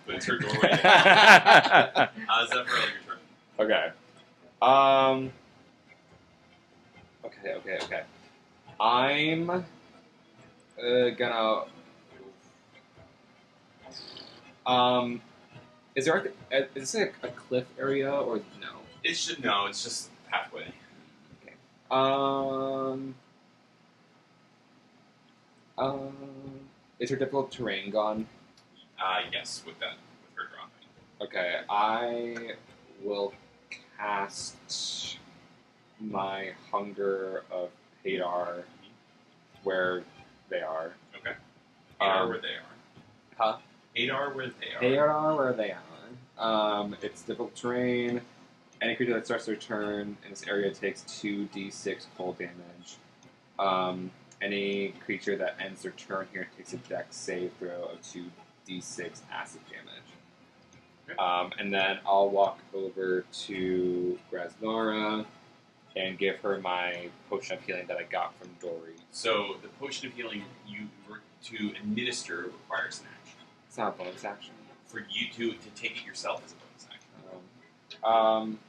It's her doorway. Zephyr, your turn. Okay. Okay. I'm gonna. Is there is this a cliff area or no? It's just pathway. Okay. Um. Is there difficult terrain gone? Yes, with her dropping. Okay, I will cast my Hunger of Hadar where they are. Okay. Hadar where they are. Huh? Hadar where they are. Hadar where they are. It's difficult terrain. Any creature that starts their turn in this area takes 2d6 cold damage. Any creature that ends their turn here takes a dex save throw of 2d6 acid damage. Okay. And then I'll walk over to Graznara and give her my potion of healing that I got from Dory. So the potion of healing you were to administer requires an action. It's not a bonus action. For you to take it yourself is a bonus action.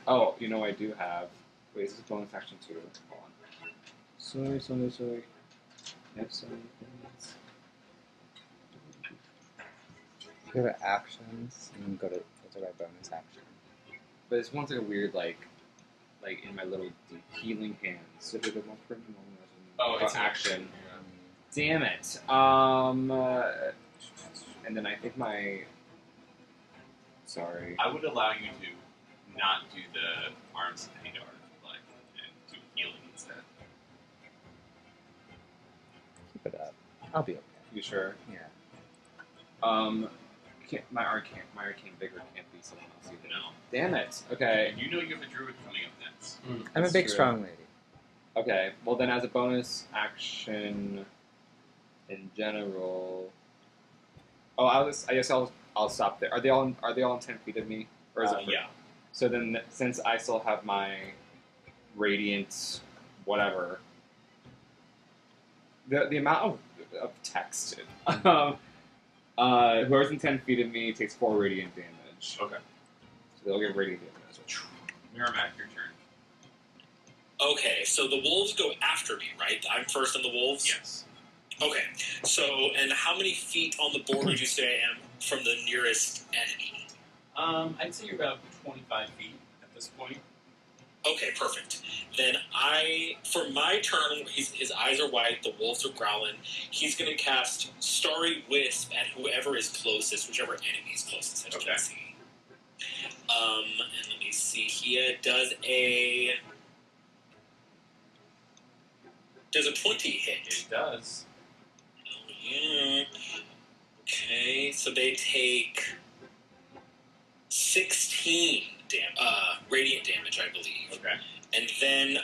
Oh, you know I do have. Wait, is this a bonus action too? Hold on. Sorry. Yep, sorry. Go to actions and go to my bonus action. But this one's like a weird like in my little healing hands. So the one for It's an action. Yeah. Damn it. And then I think my. Sorry. I would allow you to not do the arms of Hadar, and do healing instead. Keep it up. I'll be okay. You sure? Yeah. My arcane vigor can't be someone else either. No. Damn it. Okay. You know you have a druid coming up next. I'm a That's big, true. strong lady. Okay. Well, then, as a bonus action, in general. Oh, I guess I'll stop there. Are they all in 10 feet of me, or is it? Yeah. So then, since I still have my radiant, whatever, the amount of text. Whoever's in 10 feet of me takes 4 radiant damage. Okay. So they'll get radiant damage. Merrimack, your turn. Okay, so the wolves go after me, right? I'm first on the wolves? Yes. Okay, so, and how many feet on the board would you say I am from the nearest enemy? I'd say you're about 25 feet at this point. Okay, perfect. Then for my turn, his eyes are white, the wolves are growling. He's going to cast Starry Wisp at whoever is closest, whichever enemy is closest, as you Okay. can see. And let me see, he does a 20 hit. It does. Oh, yeah. Okay, so they take 16 radiant damage, I believe. Okay. And then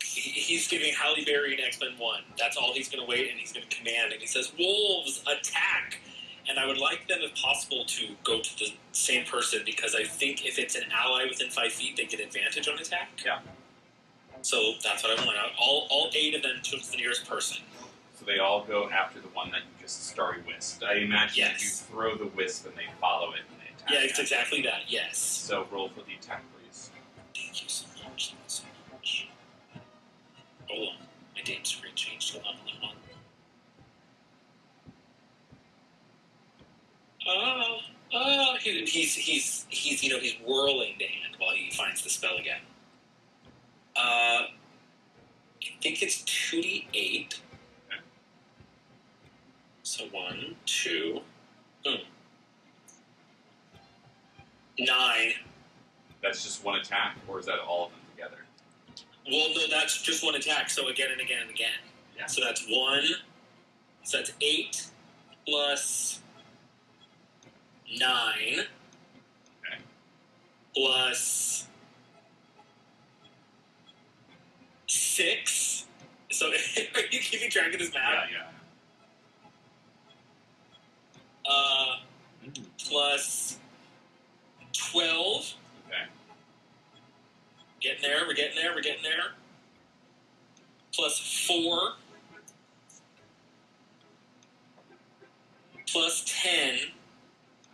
he's giving Halle Berry an X-Men 1. That's all he's going to wait, and he's going to command. And he says, "Wolves, attack!" And I would like them, if possible, to go to the same person, because I think if it's an ally within 5 feet, they get advantage on attack. Yeah. So that's what I want. All 8 of them to the nearest person. So they all go after the one that you just Starry Wisp. I imagine Yes. you throw the wisp and they follow it and they attack. Yeah, it's exactly that, yes. So roll for the attack, please. Thank you so much. Thank you so much. Hold on. My damn screen changed. Hold on. He's whirling the hand while he finds the spell again. I think it's 2d8. Okay. So 1, 2, 9. That's just one attack, or is that all of them together? Well, no, that's just one attack. So again and again and again. Yeah. So that's 1. So that's 8 plus 9 Okay. plus 6. So are you keeping track of this math? Yeah. Plus 12. Okay. Getting there. We're getting there. Plus 4. plus 10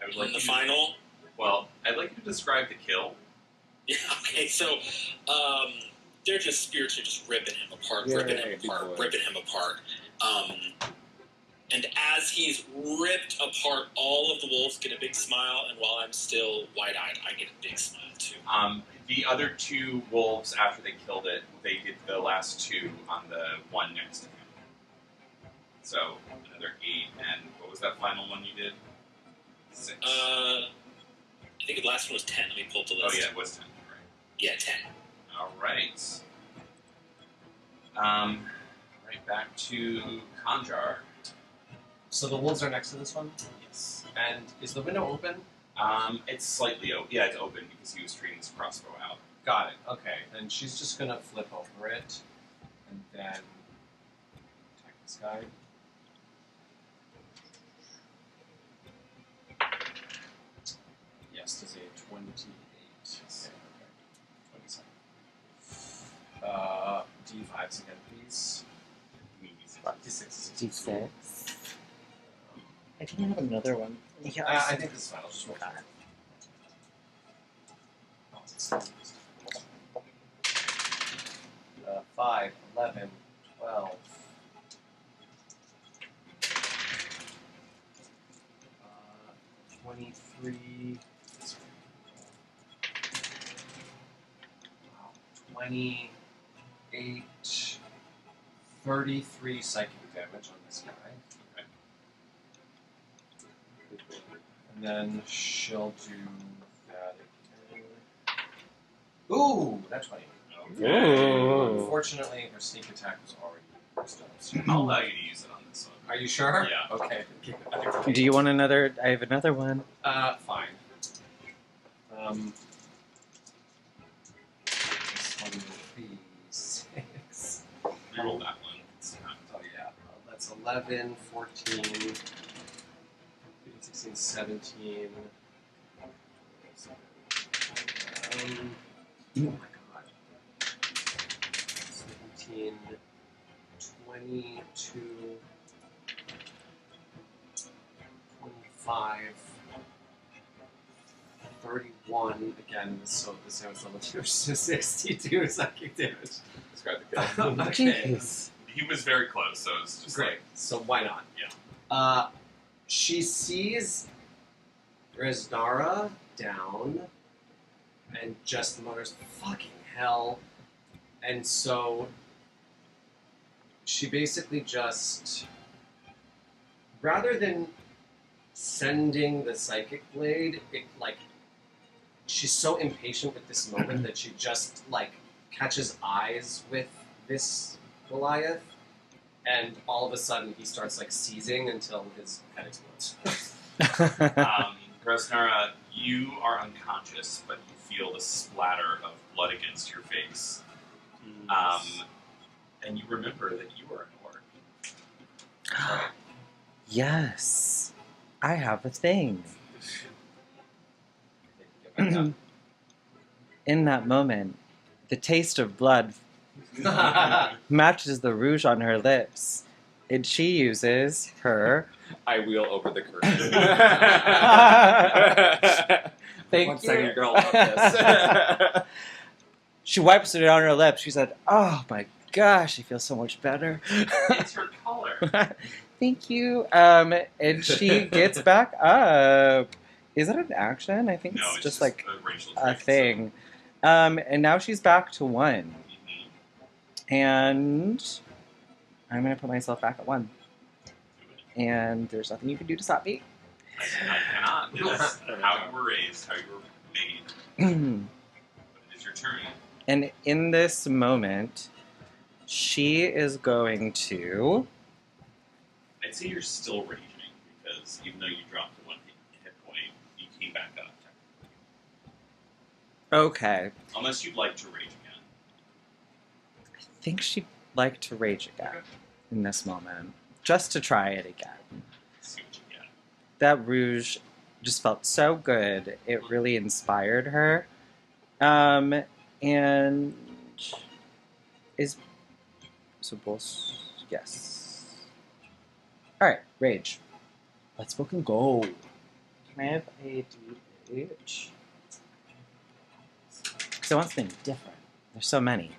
I would in like the you to, final. Well, I'd like you to describe the kill. Yeah, okay, so they're just spiritually just ripping him apart, Yeah, ripping him big apart, boy. ripping him apart. And as he's ripped apart, all of the wolves get a big smile, and while I'm still wide-eyed, I get a big smile too. The other two wolves, after they killed it, they did the last two on the one next to him. So another 8, and what was that final one you did? 6. I think the last one was 10. Let me pull up the Oh list. yeah, it was 10. Right. Yeah, 10. All right. Right back to Khanjar. So the wolves are next to this one? Yes. And is the window open? It's slightly open. Yeah, it's open because he was treating his crossbow out. Got it. Okay. Then she's just gonna flip over it and then attack this guy. Yes, does a 28. Okay, okay. 27. D5s again, please. D6s. D6. I didn't have another one. Yeah, I think this is fine. I'll just roll for it. 5, 11, 12. 23. Wow, 28. 33 psychic damage on this guy. And then she'll do that again. Ooh, that's 20. Ooh. Unfortunately, her sneak attack was already used up. So I'll allow you to use it on this one. are you sure? Yeah. Okay. I think Do you want another? I have another one. fine. This one will be 6. Reroll that one. It's not- Oh, yeah. That's 11, 14, 15, 16, 17. Oh my god. 17, 22, 25, 31. Again, so the same as level 2, so 62 psychic damage. Describe the kill. Okay. Jeez. He was very close, so it's just Great. So why not? Yeah. She sees Reznara down and just mutters, fucking hell. And so she basically just, rather than sending the psychic blade, it like, she's so impatient with this moment that she just like catches eyes with this Goliath, and all of a sudden he starts like seizing until his head explodes. Gresnara, you are unconscious, but you feel the splatter of blood against your face. And you remember that you are an orc. Right. Yes, I have a thing. Get back up. In that moment, the taste of blood matches the rouge on her lips, and she uses her. I wheel over the curtain. Thank One you. second, girl. Love this. She wipes it on her lips. She said, "Oh my gosh, I feel so much better." It's her color. Thank you. And she gets back up. Is it an action? I think No, it's it's just like a racial a trait, thing. And now she's back to 1. So, And I'm going to put myself back at 1. do it. And there's nothing you can do to stop me. I cannot. It's how you were raised, how you were made. But it is your turn. And in this moment, she is going to. I'd say you're still raging, because even though you dropped to 1 hit point, you came back up. Okay. Unless you'd like to rage again. I think she'd like to rage again in this moment. Just to try it again. See what you get. That rouge just felt so good. It really inspired her. And is so both yes. All right, rage. Let's fucking go. Can I have a DH? Because I want something different. There's so many.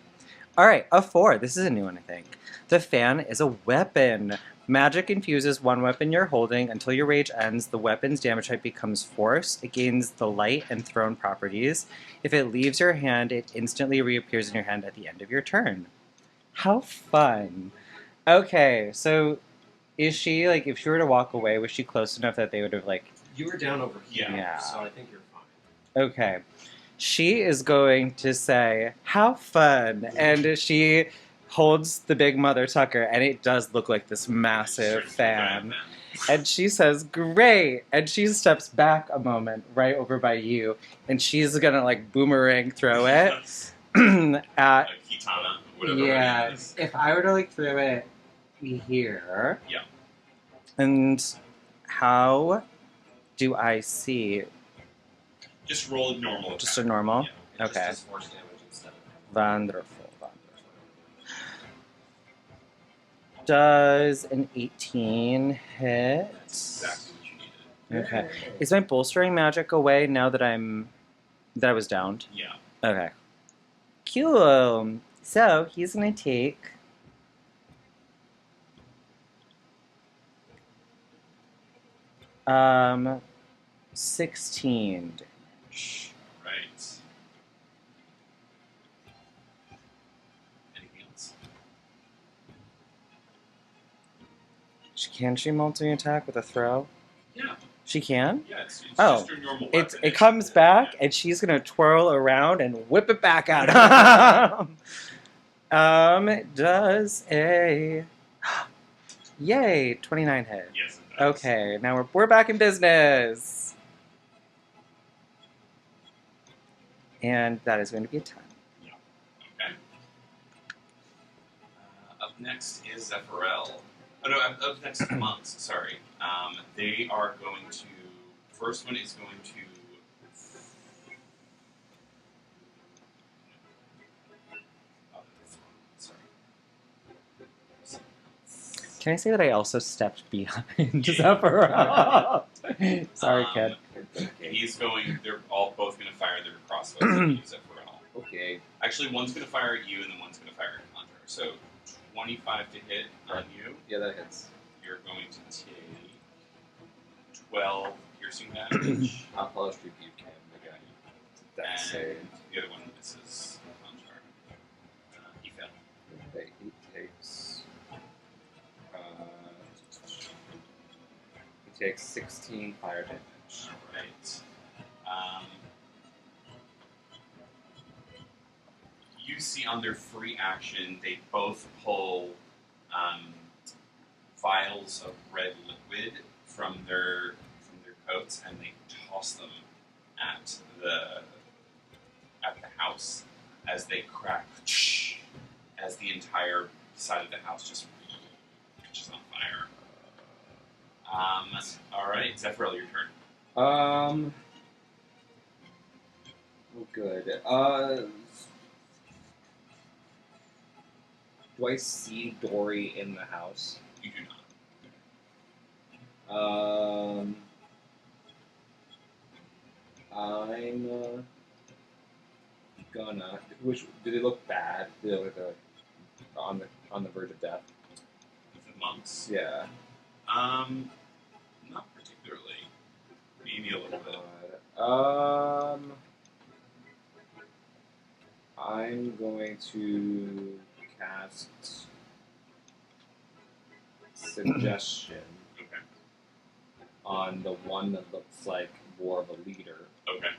Alright, a 4. This is a new one, I think. The fan is a weapon. Magic infuses one weapon you're holding. Until your rage ends, the weapon's damage type becomes force. It gains the light and thrown properties. If it leaves your hand, it instantly reappears in your hand at the end of your turn. How fun. Okay, so is she, like, if she were to walk away, was she close enough that they would have, like... You were down over here, Yeah. so I think you're fine. Okay. She is going to say, how fun, and she holds the big Mother Tucker, and it does look like this massive fan. And she says, great! And she steps back a moment, right over by you, and she's gonna, like, boomerang throw it at... Kitana, whatever Yeah, it is. if I were to, like, throw it here... Yeah. And how do I see... Just roll a normal Just a attack. normal? Yeah. It just Okay. does force damage instead of... Wonderful, wonderful. Does an 18 hit? That's exactly what you needed. Okay. Is my bolstering magic away now that I was downed? Yeah. Okay. Cool. So he's gonna take 16 damage. Right. Anything else? Can she multi-attack with a throw? Yeah. She can? Yeah, it's Oh, just your normal It weapon. comes back, and she's gonna twirl around and whip it back at him. It does a yay 29 hit. Yes, it does. Okay, now we're back in business, and that is going to be a 10. Okay. Up next is Zephyrel. Oh no, up next is Monks, sorry. They are going to... First one is going to... Oh, that's wrong. Sorry. Can I say that I also stepped behind Zephyr? Sorry, kid. He's going... They're both going to fire their crossbows at you, Zephyrel. Okay. Actually, one's going to fire at you, and then one's going to fire at Khanjar. So, 25 to hit on you. Yeah, that hits. You're going to take 12 piercing damage, I'll polish rebuke him again. That's and save. the other one misses Khanjar. He failed. Okay, he takes. He takes 16 fire damage. Alright. You see on their free action, they both pull vials of red liquid from their coats, and they toss them at the house as they crack, as the entire side of the house just catches on fire. All right, Zephyr, your turn. Oh, good. Do I see Dory in the house? You do not. I'm gonna. Which do they look bad? Do they look like on the verge of death? The monks. Yeah. Not particularly. Maybe a little bit. I'm going to cast suggestion Okay. on the one that looks like more of a leader. Okay.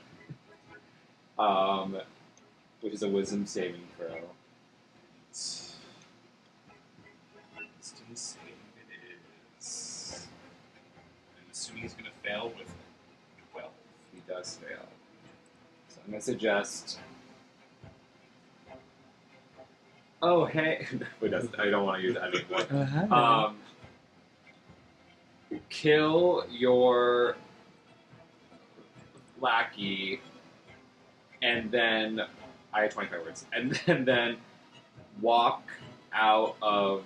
Which is a wisdom saving throw. It's gonna say it is. I'm assuming he's gonna fail with 12. He does fail. So I'm gonna suggest. Oh hey, wait, I don't want to use that anymore. Kill your lackey, and then I had 25 words, and then walk out of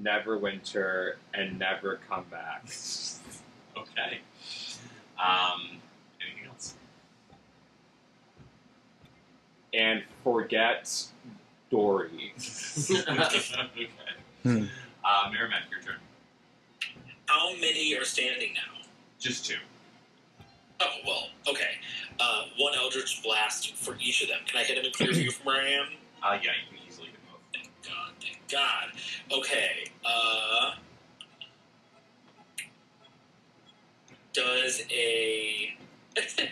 Neverwinter and never come back. Okay. Anything else? And forget Dory. Okay. Hmm. Merrimack, your turn. How many are standing now? Just 2. Oh, well, okay. One Eldritch Blast for each of them. Can I hit him in clear view from where I am? Yeah, you can easily hit both. Thank God, thank God. Okay, does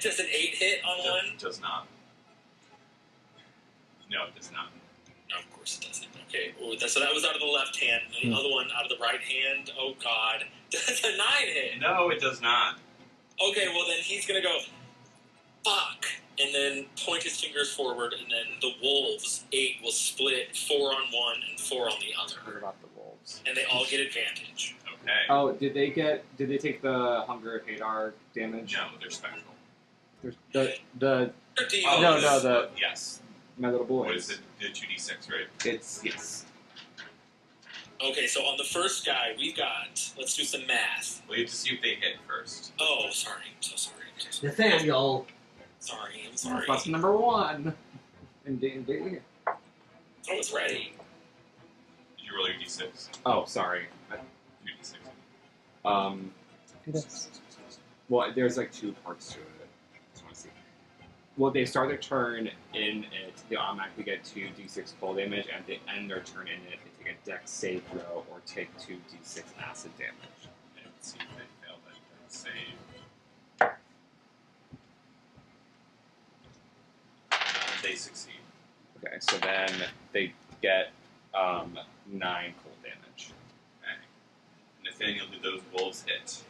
does an 8 hit on one? Does not. No, it does not. No, of course it doesn't. Okay, so that was out of the left hand, and the other one out of the right hand. Oh God, does a 9 hit? No, it does not. Okay, well then he's gonna go, fuck, and then point his fingers forward, and then the wolves 8 will split 4 on one and 4 on the What other, about the wolves? and they all get advantage. Okay. Oh, did they take the Hunger of Hadar damage? No, they're spectral. The Or do you- Oh, No, this- the- yes. my little boys. What is it? The 2d6, right? It's yes. Okay, so on the first guy, we got. Let's do some math. Well, you have to see if they hit first. Oh, sorry. I'm so sorry. Nathaniel. Sorry. I'm sorry. That's number 1. And D&D. I was ready. Did you roll your d6? Oh, sorry. 2d6. Do this. Well, there's like 2 parts to it. Just want to see. Well, they start their turn in it. They automatically get 2d6 cold damage, and they end their turn in it. They take a dex save throw or take 2d6 acid damage. And see if they fail that save. They succeed. Okay, so then they get 9 cold damage. Okay. Nathaniel, did those wolves hit?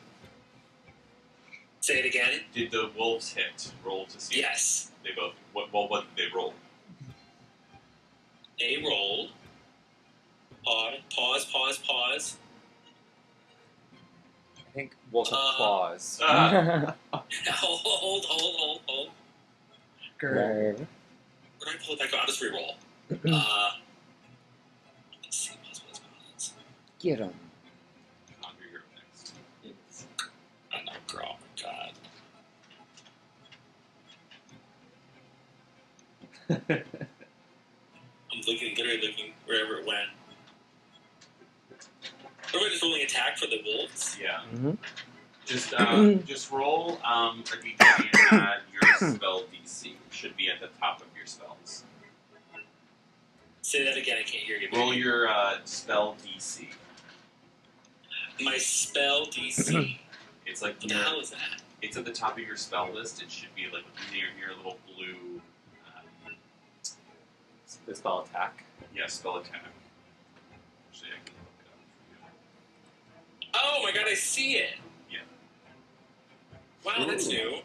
Say it again. Did the wolves hit? Roll to see. Yes. They both. What did they roll? They rolled. Pause. I think Wolf of Claws. Hold. Grr. Where did I pull it back up? I'll just re-roll. Let's see. Pause. Get him. Khanjar, you're up next. I'm not girl. Oh my God. I'm literally looking wherever it went. Everybody just rolling attack for the wolves? Yeah. Mm-hmm. Just roll a d20 and add your spell DC. Should be at the top of your spells. Say that again, I can't hear you. Roll your spell DC. My spell DC. It's like What the hell is that? it's at the top of your spell list. It should be like near your little blue. The spell attack. Spell attack. Actually, I can look it up Oh my God, I see it. Yeah. Wow, that's Ooh. new.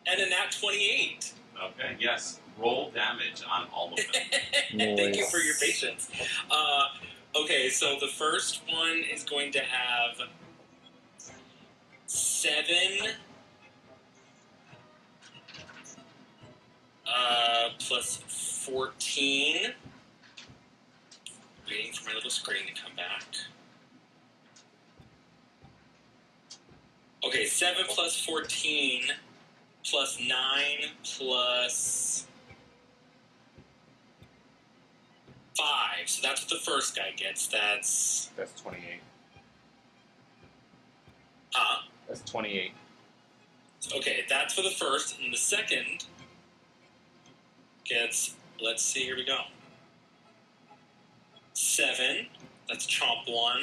And a nat 28. for you. Okay. Yes. Roll damage on all of them. Thank you for your patience. Okay, so the first one is going to have 7 plus 14. Waiting for my little screen to come back. Okay, 7 plus 14 plus 9 plus 5. So that's what the first guy gets. That's... That's 28. That's 28. Okay, that's for the first. And the second gets... Let's see, here we go. 7. That's chomp 1.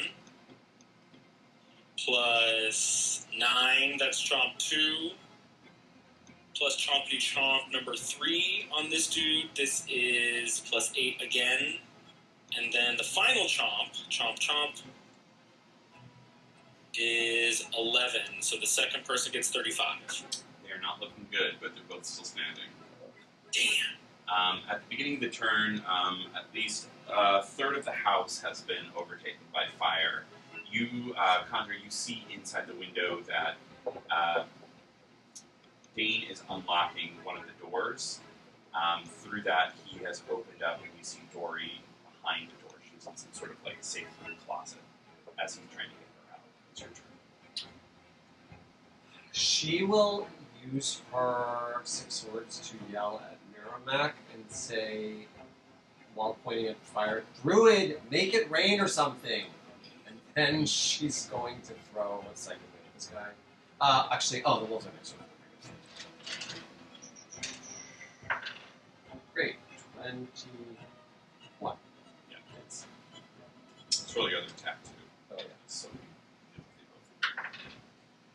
Plus 9. That's chomp 2. Plus chompity chomp number 3 on this dude. This is plus 8 again. And then the final chomp, chomp, is 11. So the second person gets 35. They are not looking good, but they're both still standing. Damn. At the beginning of the turn, at least a third of the house has been overtaken by fire. You, Khanjar, you see inside the window that Dane is unlocking one of the doors. Through that, he has opened up, and you see Dory behind the door. She's in some sort of like safe room closet as he's trying to get her out. It's your turn. She will use her 6 swords to yell at Merrimack and say, while pointing at the fire, "Druid, make it rain or something." And then she's going to throw a psychic at this guy. Actually, the wolves are next one. Great. 21. Yeah, it's really the other attack too. Oh, yeah. So they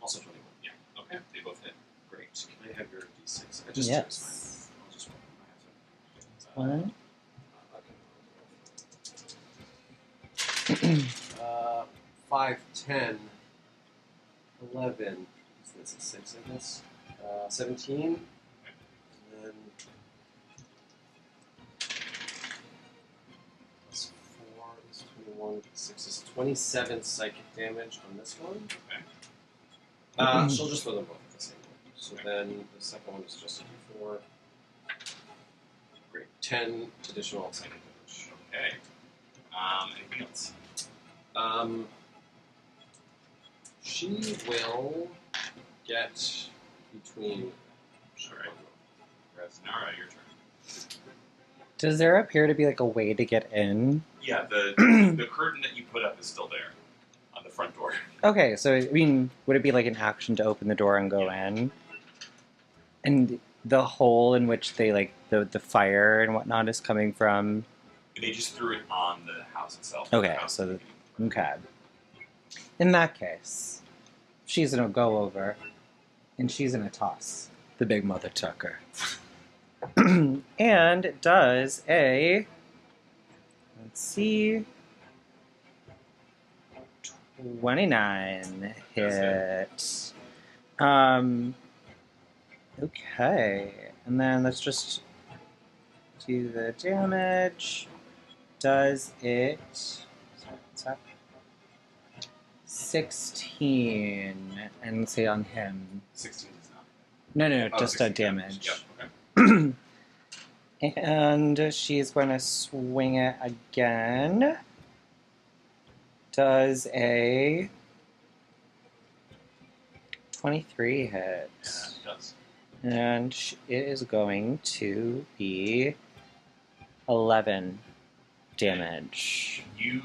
Also 21. yeah, okay, they both hit. Great. Can I have your d6? I just Yes. chose mine. I'll just roll them. I have to. One. 5, 10, 11. So that's a 6, I guess. 17. And then. Plus 4 is 21. 6 is 27 psychic damage on this one. Okay. She'll just throw them both at the same one. So then the second one is just a d4. Great. 10 additional psychic damage. Okay. Anything else? She will get between. Alright. Nara, your turn. Does there appear to be like a way to get in? Yeah, the curtain that you put up is still there on the front door. Okay, so I mean, would it be like an action to open the door and go in? And the hole in which they like the fire and whatnot is coming from. They just threw it on the house itself. Okay, The house so that- Okay. In that case, she's gonna go over, and she's gonna toss the big mother tucker, and it does a. Let's see. 29 hit. Okay, and then let's just do the damage. Does it? Sorry, what's that? 16, and let's say on him. 16 is not. No, Oh, just 16 damage. Yep, okay. And she's going to swing it again. Does a 23 hit. Yeah, it does. And it is going to be 11 damage. You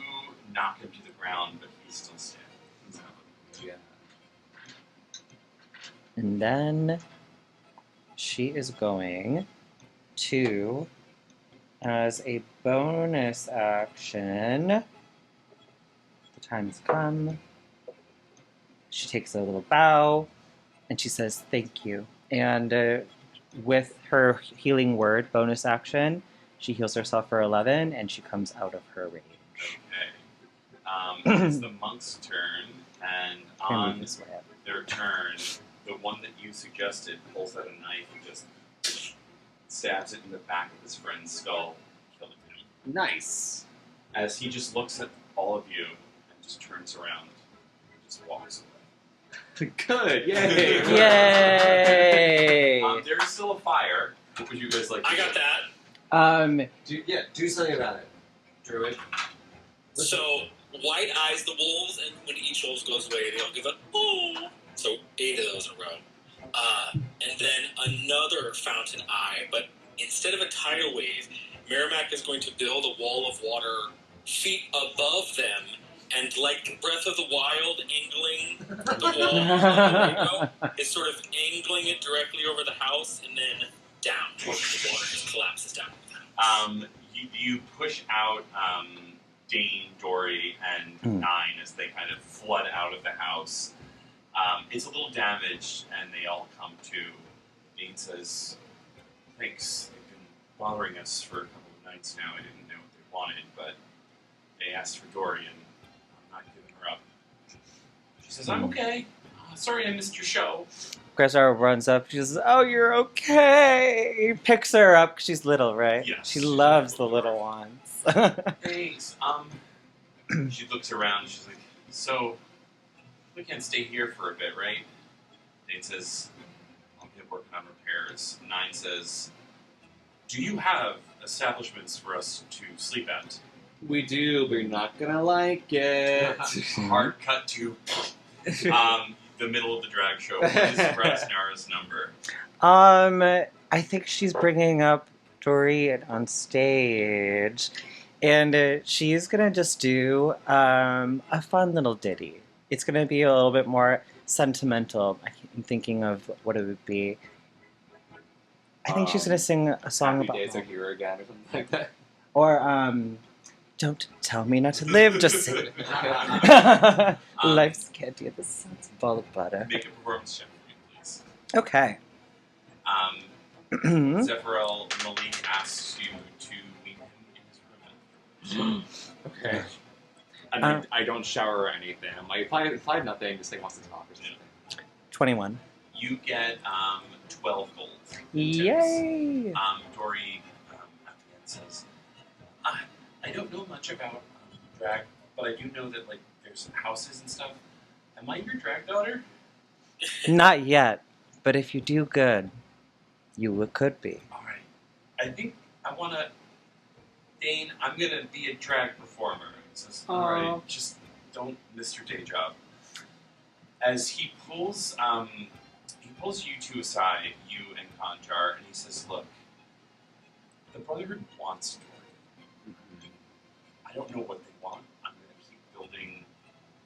knock him to the ground, but he's still standing. He's not moving. Yeah. And then she is going to, as a bonus action, the time has come. She takes a little bow and she says, "Thank you." And with her healing word, bonus action, she heals herself for 11 and she comes out of her rage. Okay. It's the monk's turn, and Can move on this way up. their turn, the one that you suggested pulls out a knife and just stabs it in the back of his friend's skull, killing him. Nice. As he just looks at all of you and just turns around and just walks away. Good. Yay. Yay! There's still a fire. What would you guys like to I do? got that. Do something about it, Druid. So, White eyes the wolves, and when each wolf goes away, they all give a "oh." So 8 of those in a row. And then another fountain eye, but instead of a tidal wave, Merrimack is going to build a wall of water feet above them, and like Breath of the Wild, angling the wall is sort of angling it directly over the house, and then down. The water just collapses down. You push out Dane, Dory, and Nine as they kind of flood out of the house. It's a little damaged, and they all come to. Dane says, "Thanks. They've been bothering us for a couple of nights now. I didn't know what they wanted, but they asked for Dory, and I'm not giving her up." She says, "I'm okay. Sorry I missed your show." Khanjar runs up. She says, "Oh, you're okay." He picks her up 'cause she's little, right? Yes. She loves the little ones. Thanks. She looks around. She's like, "So we can't stay here for a bit, right?" Dane says, "I'll get working on repairs." Nine says, "Do you have establishments for us to sleep at?" We do, but you're not gonna like it. Hard cut to. the middle of the drag show. What is Rasnara's number? I think she's bringing up Dory on stage, and she's gonna just do a fun little ditty. It's gonna be a little bit more sentimental. I'm thinking of what it would be. I think she's gonna sing a song Happy about Days Are Here Again or something like that. or don't tell me not to live, just say life's candy and the sun's a ball of butter. Make a performance check for me, please. Okay. Zephyral Malik asks you to meet him in his room. Okay. I don't shower or anything. I'm like, if I have nothing, just like wants to talk or something. 21. You get 12 gold. Yay! Dory at the end says, I don't know much about drag, but I do know that like there's houses and stuff. Am I your drag daughter? Not yet, but if you do good, you could be. All right. I think I want to. Dane, I'm gonna be a drag performer. He says, all right, just don't miss your day job. As he pulls you two aside, you and Khanjar, and he says, look, the Brotherhood wants Dory. I don't know what they want. I'm gonna keep building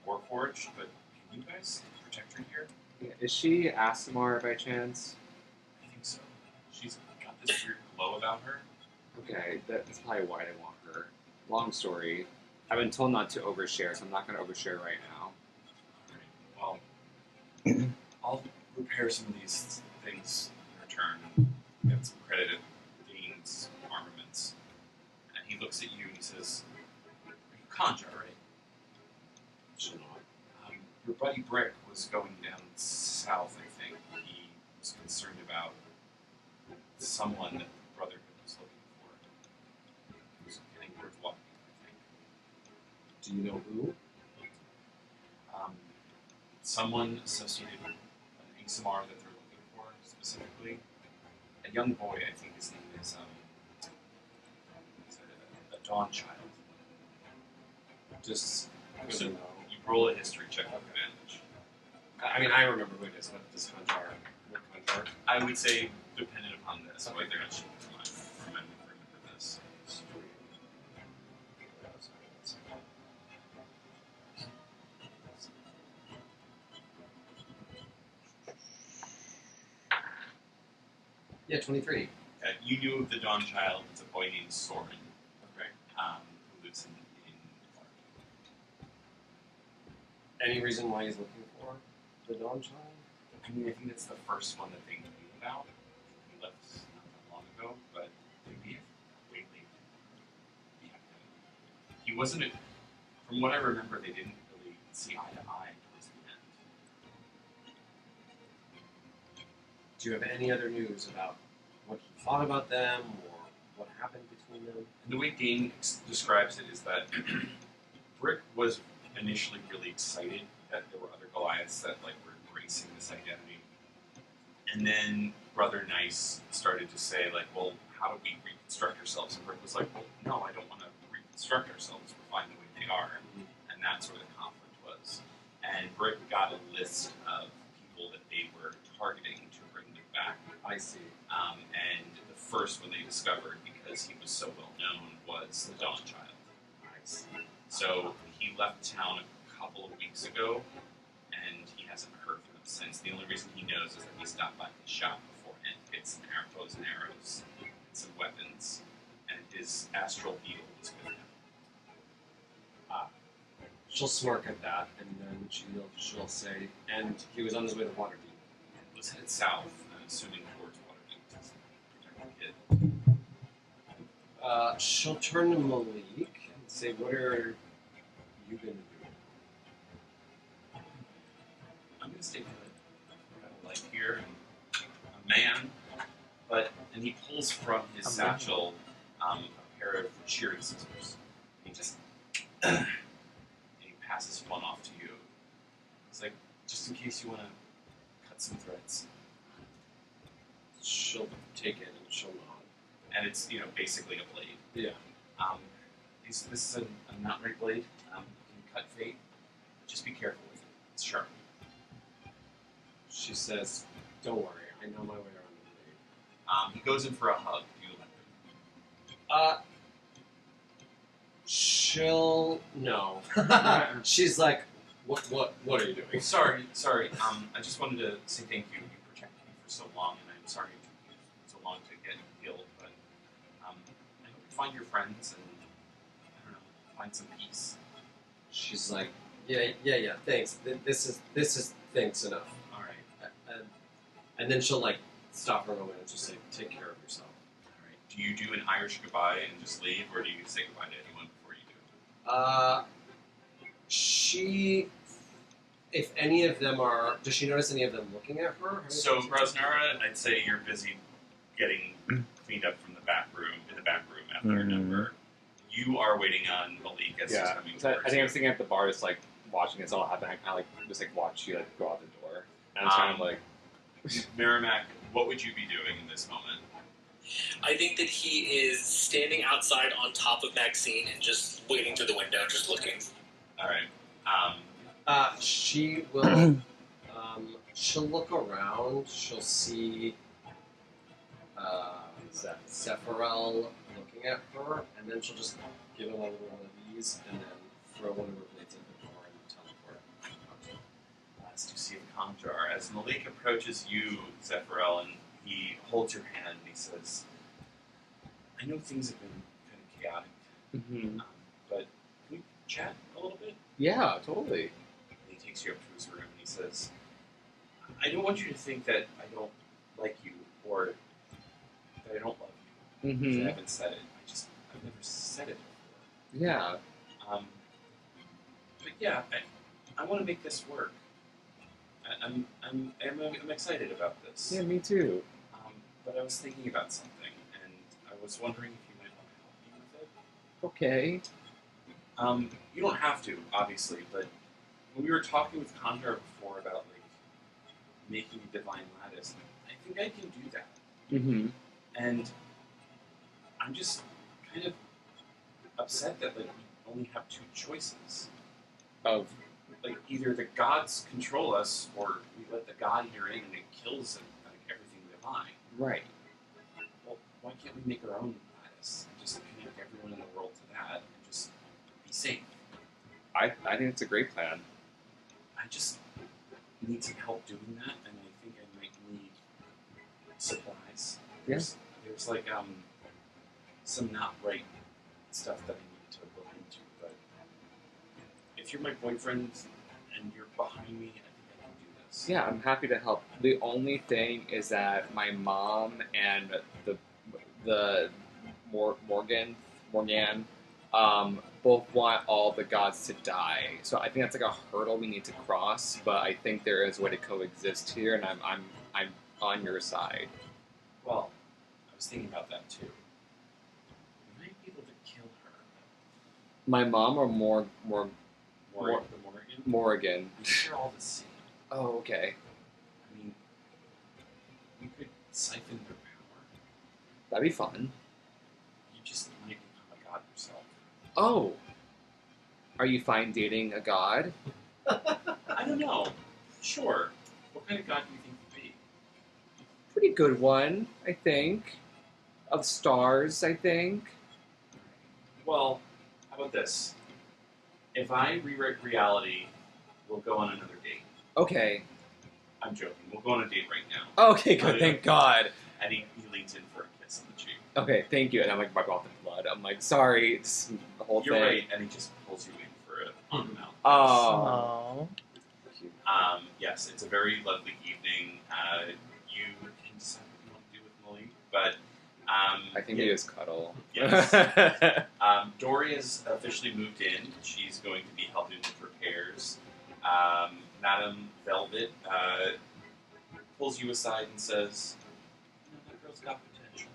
Warforged, but can you guys protect her here? Yeah, is she Asimar by chance? I think so. She's got this weird glow about her. Okay, that's probably why I want her. Long story. I've been told not to overshare, so I'm not going to overshare right now. Alright, well, I'll repair some of these things in return. Get some credit at Dean's armaments. And he looks at you and he says, are you Khanjar, right? Should not. Your buddy Brick was going down south, I think. He was concerned about someone that the Brotherhood was looking for. He was getting towards walking, I think. Do you know who? Someone associated with an Asamar that they're looking for, specifically. A young boy, I think his name is a Dawn Child. Just good So to know. you roll a history check with advantage. I mean, I remember who it is. What does Khanjar? What Khanjar? I would say, dependent upon this, whether it's remember this. Yeah, 23. You knew of the Dawn Child. It's a boy named Soren, Okay. who lives in Any reason why he's looking for the Dawn Child? I mean, I think that's the first one that they knew about. He left not that long ago, but maybe lately. Yeah. He wasn't. From what I remember, they didn't really see eye to eye towards the end. Do you have any other news about what he thought about them or what happened between them? And the way Dane describes it is that Brick was initially really excited that there were other Goliaths that like were embracing this identity, and then Brother Nice started to say like, well, how do we reconstruct ourselves? And Brick was like, well, no, I don't want to reconstruct ourselves. We're fine the way they are, and that's where the conflict was. And Brick got a list of people that they were targeting to bring them back. I see. And the first one they discovered, because he was so well known, was the Dawn Child. Nice. So he left town a couple of weeks ago, and he hasn't heard from them since. The only reason he knows is that he stopped by his shop beforehand to get some bows and arrows, and some weapons, and his astral beetle was with him. She'll smirk at that, and then she'll say, and he was on his way to Waterdeep. It was headed south, I'm assuming towards Waterdeep to protect the kid. She'll turn to Malik and say, what are you going to do? I'm going to stay put. I have a life here, and a man. And he pulls from his satchel a pair of shearing scissors. He just and he passes one off to you. It's like, just in case you want to cut some threads. She'll take it and she'll nod. And it's, basically a blade. Yeah. This is a not right blade. You can cut fate. Just be careful with it. It's sharp. She says, "Don't worry, I know my way around the lake." He goes in for a hug. Do you let him? She'll no. She's like, what are you doing? Sorry. I just wanted to say thank you. You protected me for so long, and I'm sorry it took you so long to get healed. But I hope you find your friends and I don't know, find some peace. She's like, yeah. Thanks. This is thanks enough. All right. And then she'll like stop for a moment and just say, take care of yourself. All right. Do you do an Irish goodbye and just leave, or do you say goodbye to anyone before you do? She, if any of them are, does she notice any of them looking at her? So, Rosnara, I'd say you're busy getting cleaned up from the back room after her number. You are waiting on Malik as he's coming So towards I think you. I'm sitting at the bar, just like watching this all happen. I kind of like just like watch you like go out the door, and I'm kind of like, Merrimack, what would you be doing in this moment? I think that he is standing outside on top of Maxine and just waiting through the window, just looking. All right. She will. She'll look around. She'll see Sephiroth looking at her, and then she'll just give him a little one of these, and then throw one of her blades in the door and teleport. Let's do see if Khanjar. As Malik approaches you, Sephiroth, and he holds your hand and he says, I know things have been kind of chaotic, but can we chat a little bit? yeah, totally. And he takes you up to his room and he says, I don't want you to think that I don't like you or that I don't love you. I haven't said it. I've never said it before. Yeah. But yeah, I want to make this work. I'm excited about this. Yeah, me too. But I was thinking about something, and I was wondering if you might want to help me with Okay. it. You don't have to, obviously, but when we were talking with Khanjar before about like making a divine lattice, I think I can do that. And I'm just kind of upset that like we only have two choices. Of Like either the gods control us, or we let the god eater in and it kills like everything divine. right. Well, why can't we make our own lattice and just connect everyone in the world to that and just be safe? I think it's a great plan. I just need some help doing that, and I think I might need supplies. There's like some not right stuff that I need to look into, but if you're my boyfriend and you're behind me, I think I can do this. Yeah, I'm happy to help. The only thing is that my mom and the Morgan both want all the gods to die. So I think that's like a hurdle we need to cross. But I think there is a way to coexist here, and I'm on your side. Well, I was thinking about that too. We might be able to kill her. My mom or The Morrigan? Morrigan. They're all the same. Oh, okay. I mean, we could siphon their power. That'd be fun. You just might become a god yourself. Oh. Are you fine dating a god? I don't know. Sure. What kind of god do you think you'd be? Pretty good one, I think. Of stars, I think. Well, how about this? If I rewrite reality, we'll go on another date. Okay. I'm joking. We'll go on a date right now. Okay, good. Thank God. And he leans in for a kiss on the cheek. Okay, thank you. And I'm like, wipe off the blood. I'm like, sorry. It's the whole You're thing. right. And he just pulls you in for a on the mouth. Oh. Yes, it's a very lovely evening. You can decide what you want to do with Malik, but I think we just cuddle. Yes. Doria's officially moved in. She's going to be helping with repairs. Madame Velvet pulls you aside and says, that girl's got potential.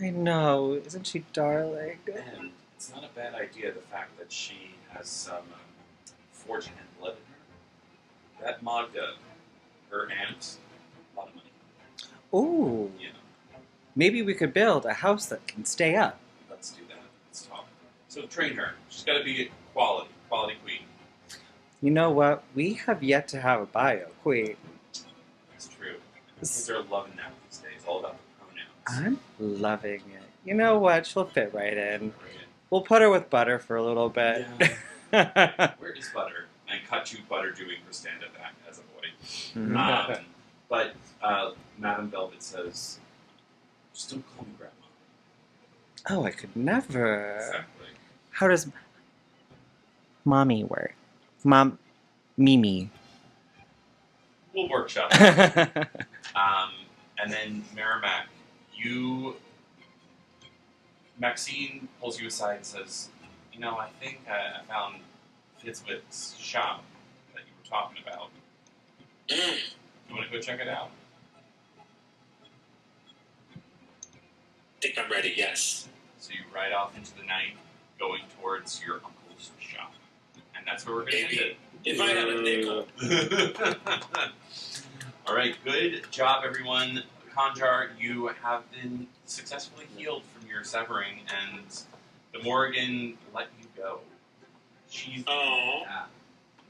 I know. Isn't she darling? And it's not a bad idea, the fact that she has some forged hand blood in her. That Magda, her aunt, a lot of money. Ooh. Yeah, Maybe we could build a house that can stay up. let's do that. Let's talk. So train her. She's got to be a quality queen. You know what? We have yet to have a bio queen. Kids are loving that these days. All about the pronouns. I'm loving it. You know what? She'll fit right in. Right. We'll put her with Butter for a little bit. Yeah. Where is Butter? And cut to Butter doing her stand-up act as a boy. Mhm. But Madame Velvet says, "Still call me Grandma." Oh, I could never. Exactly. How does mommy work? Mimi. We'll workshop that. And then Merrimack, Maxine pulls you aside and says, "You know, I think I found Fitzwick's shop that you were talking about. You want to go check it out?" Think I'm ready, yes. So you ride off into the night, going towards your uncle's shop. And that's where we're going to end it. If I had a nickel. All right, good job, everyone. Khanjar, you have been successfully healed from your severing, and the Morrigan let you go. She's Oh.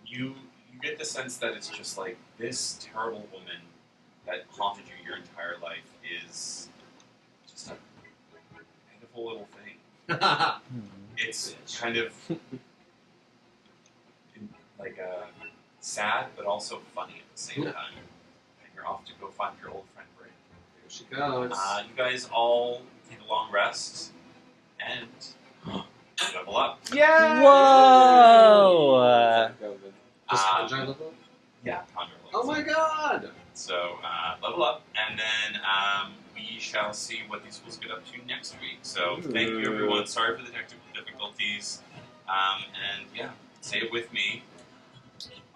you get the sense that it's just like this terrible woman that haunted you your entire life is just a pitiful little thing. It's kind of like sad, but also funny at the same time. And you're off to go find your old friend Bryn. There she goes. You guys all take a long rest and level up. Yeah! Whoa! Does Uh, Khanjar level? Yeah, Khanjar Oh my god! So level up, and then we shall see what these schools get up to next week. So thank you, everyone. Sorry for the technical difficulties. And yeah, say it with me.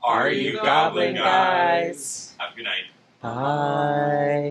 Are you gobbling, guys? Have a good night. Bye.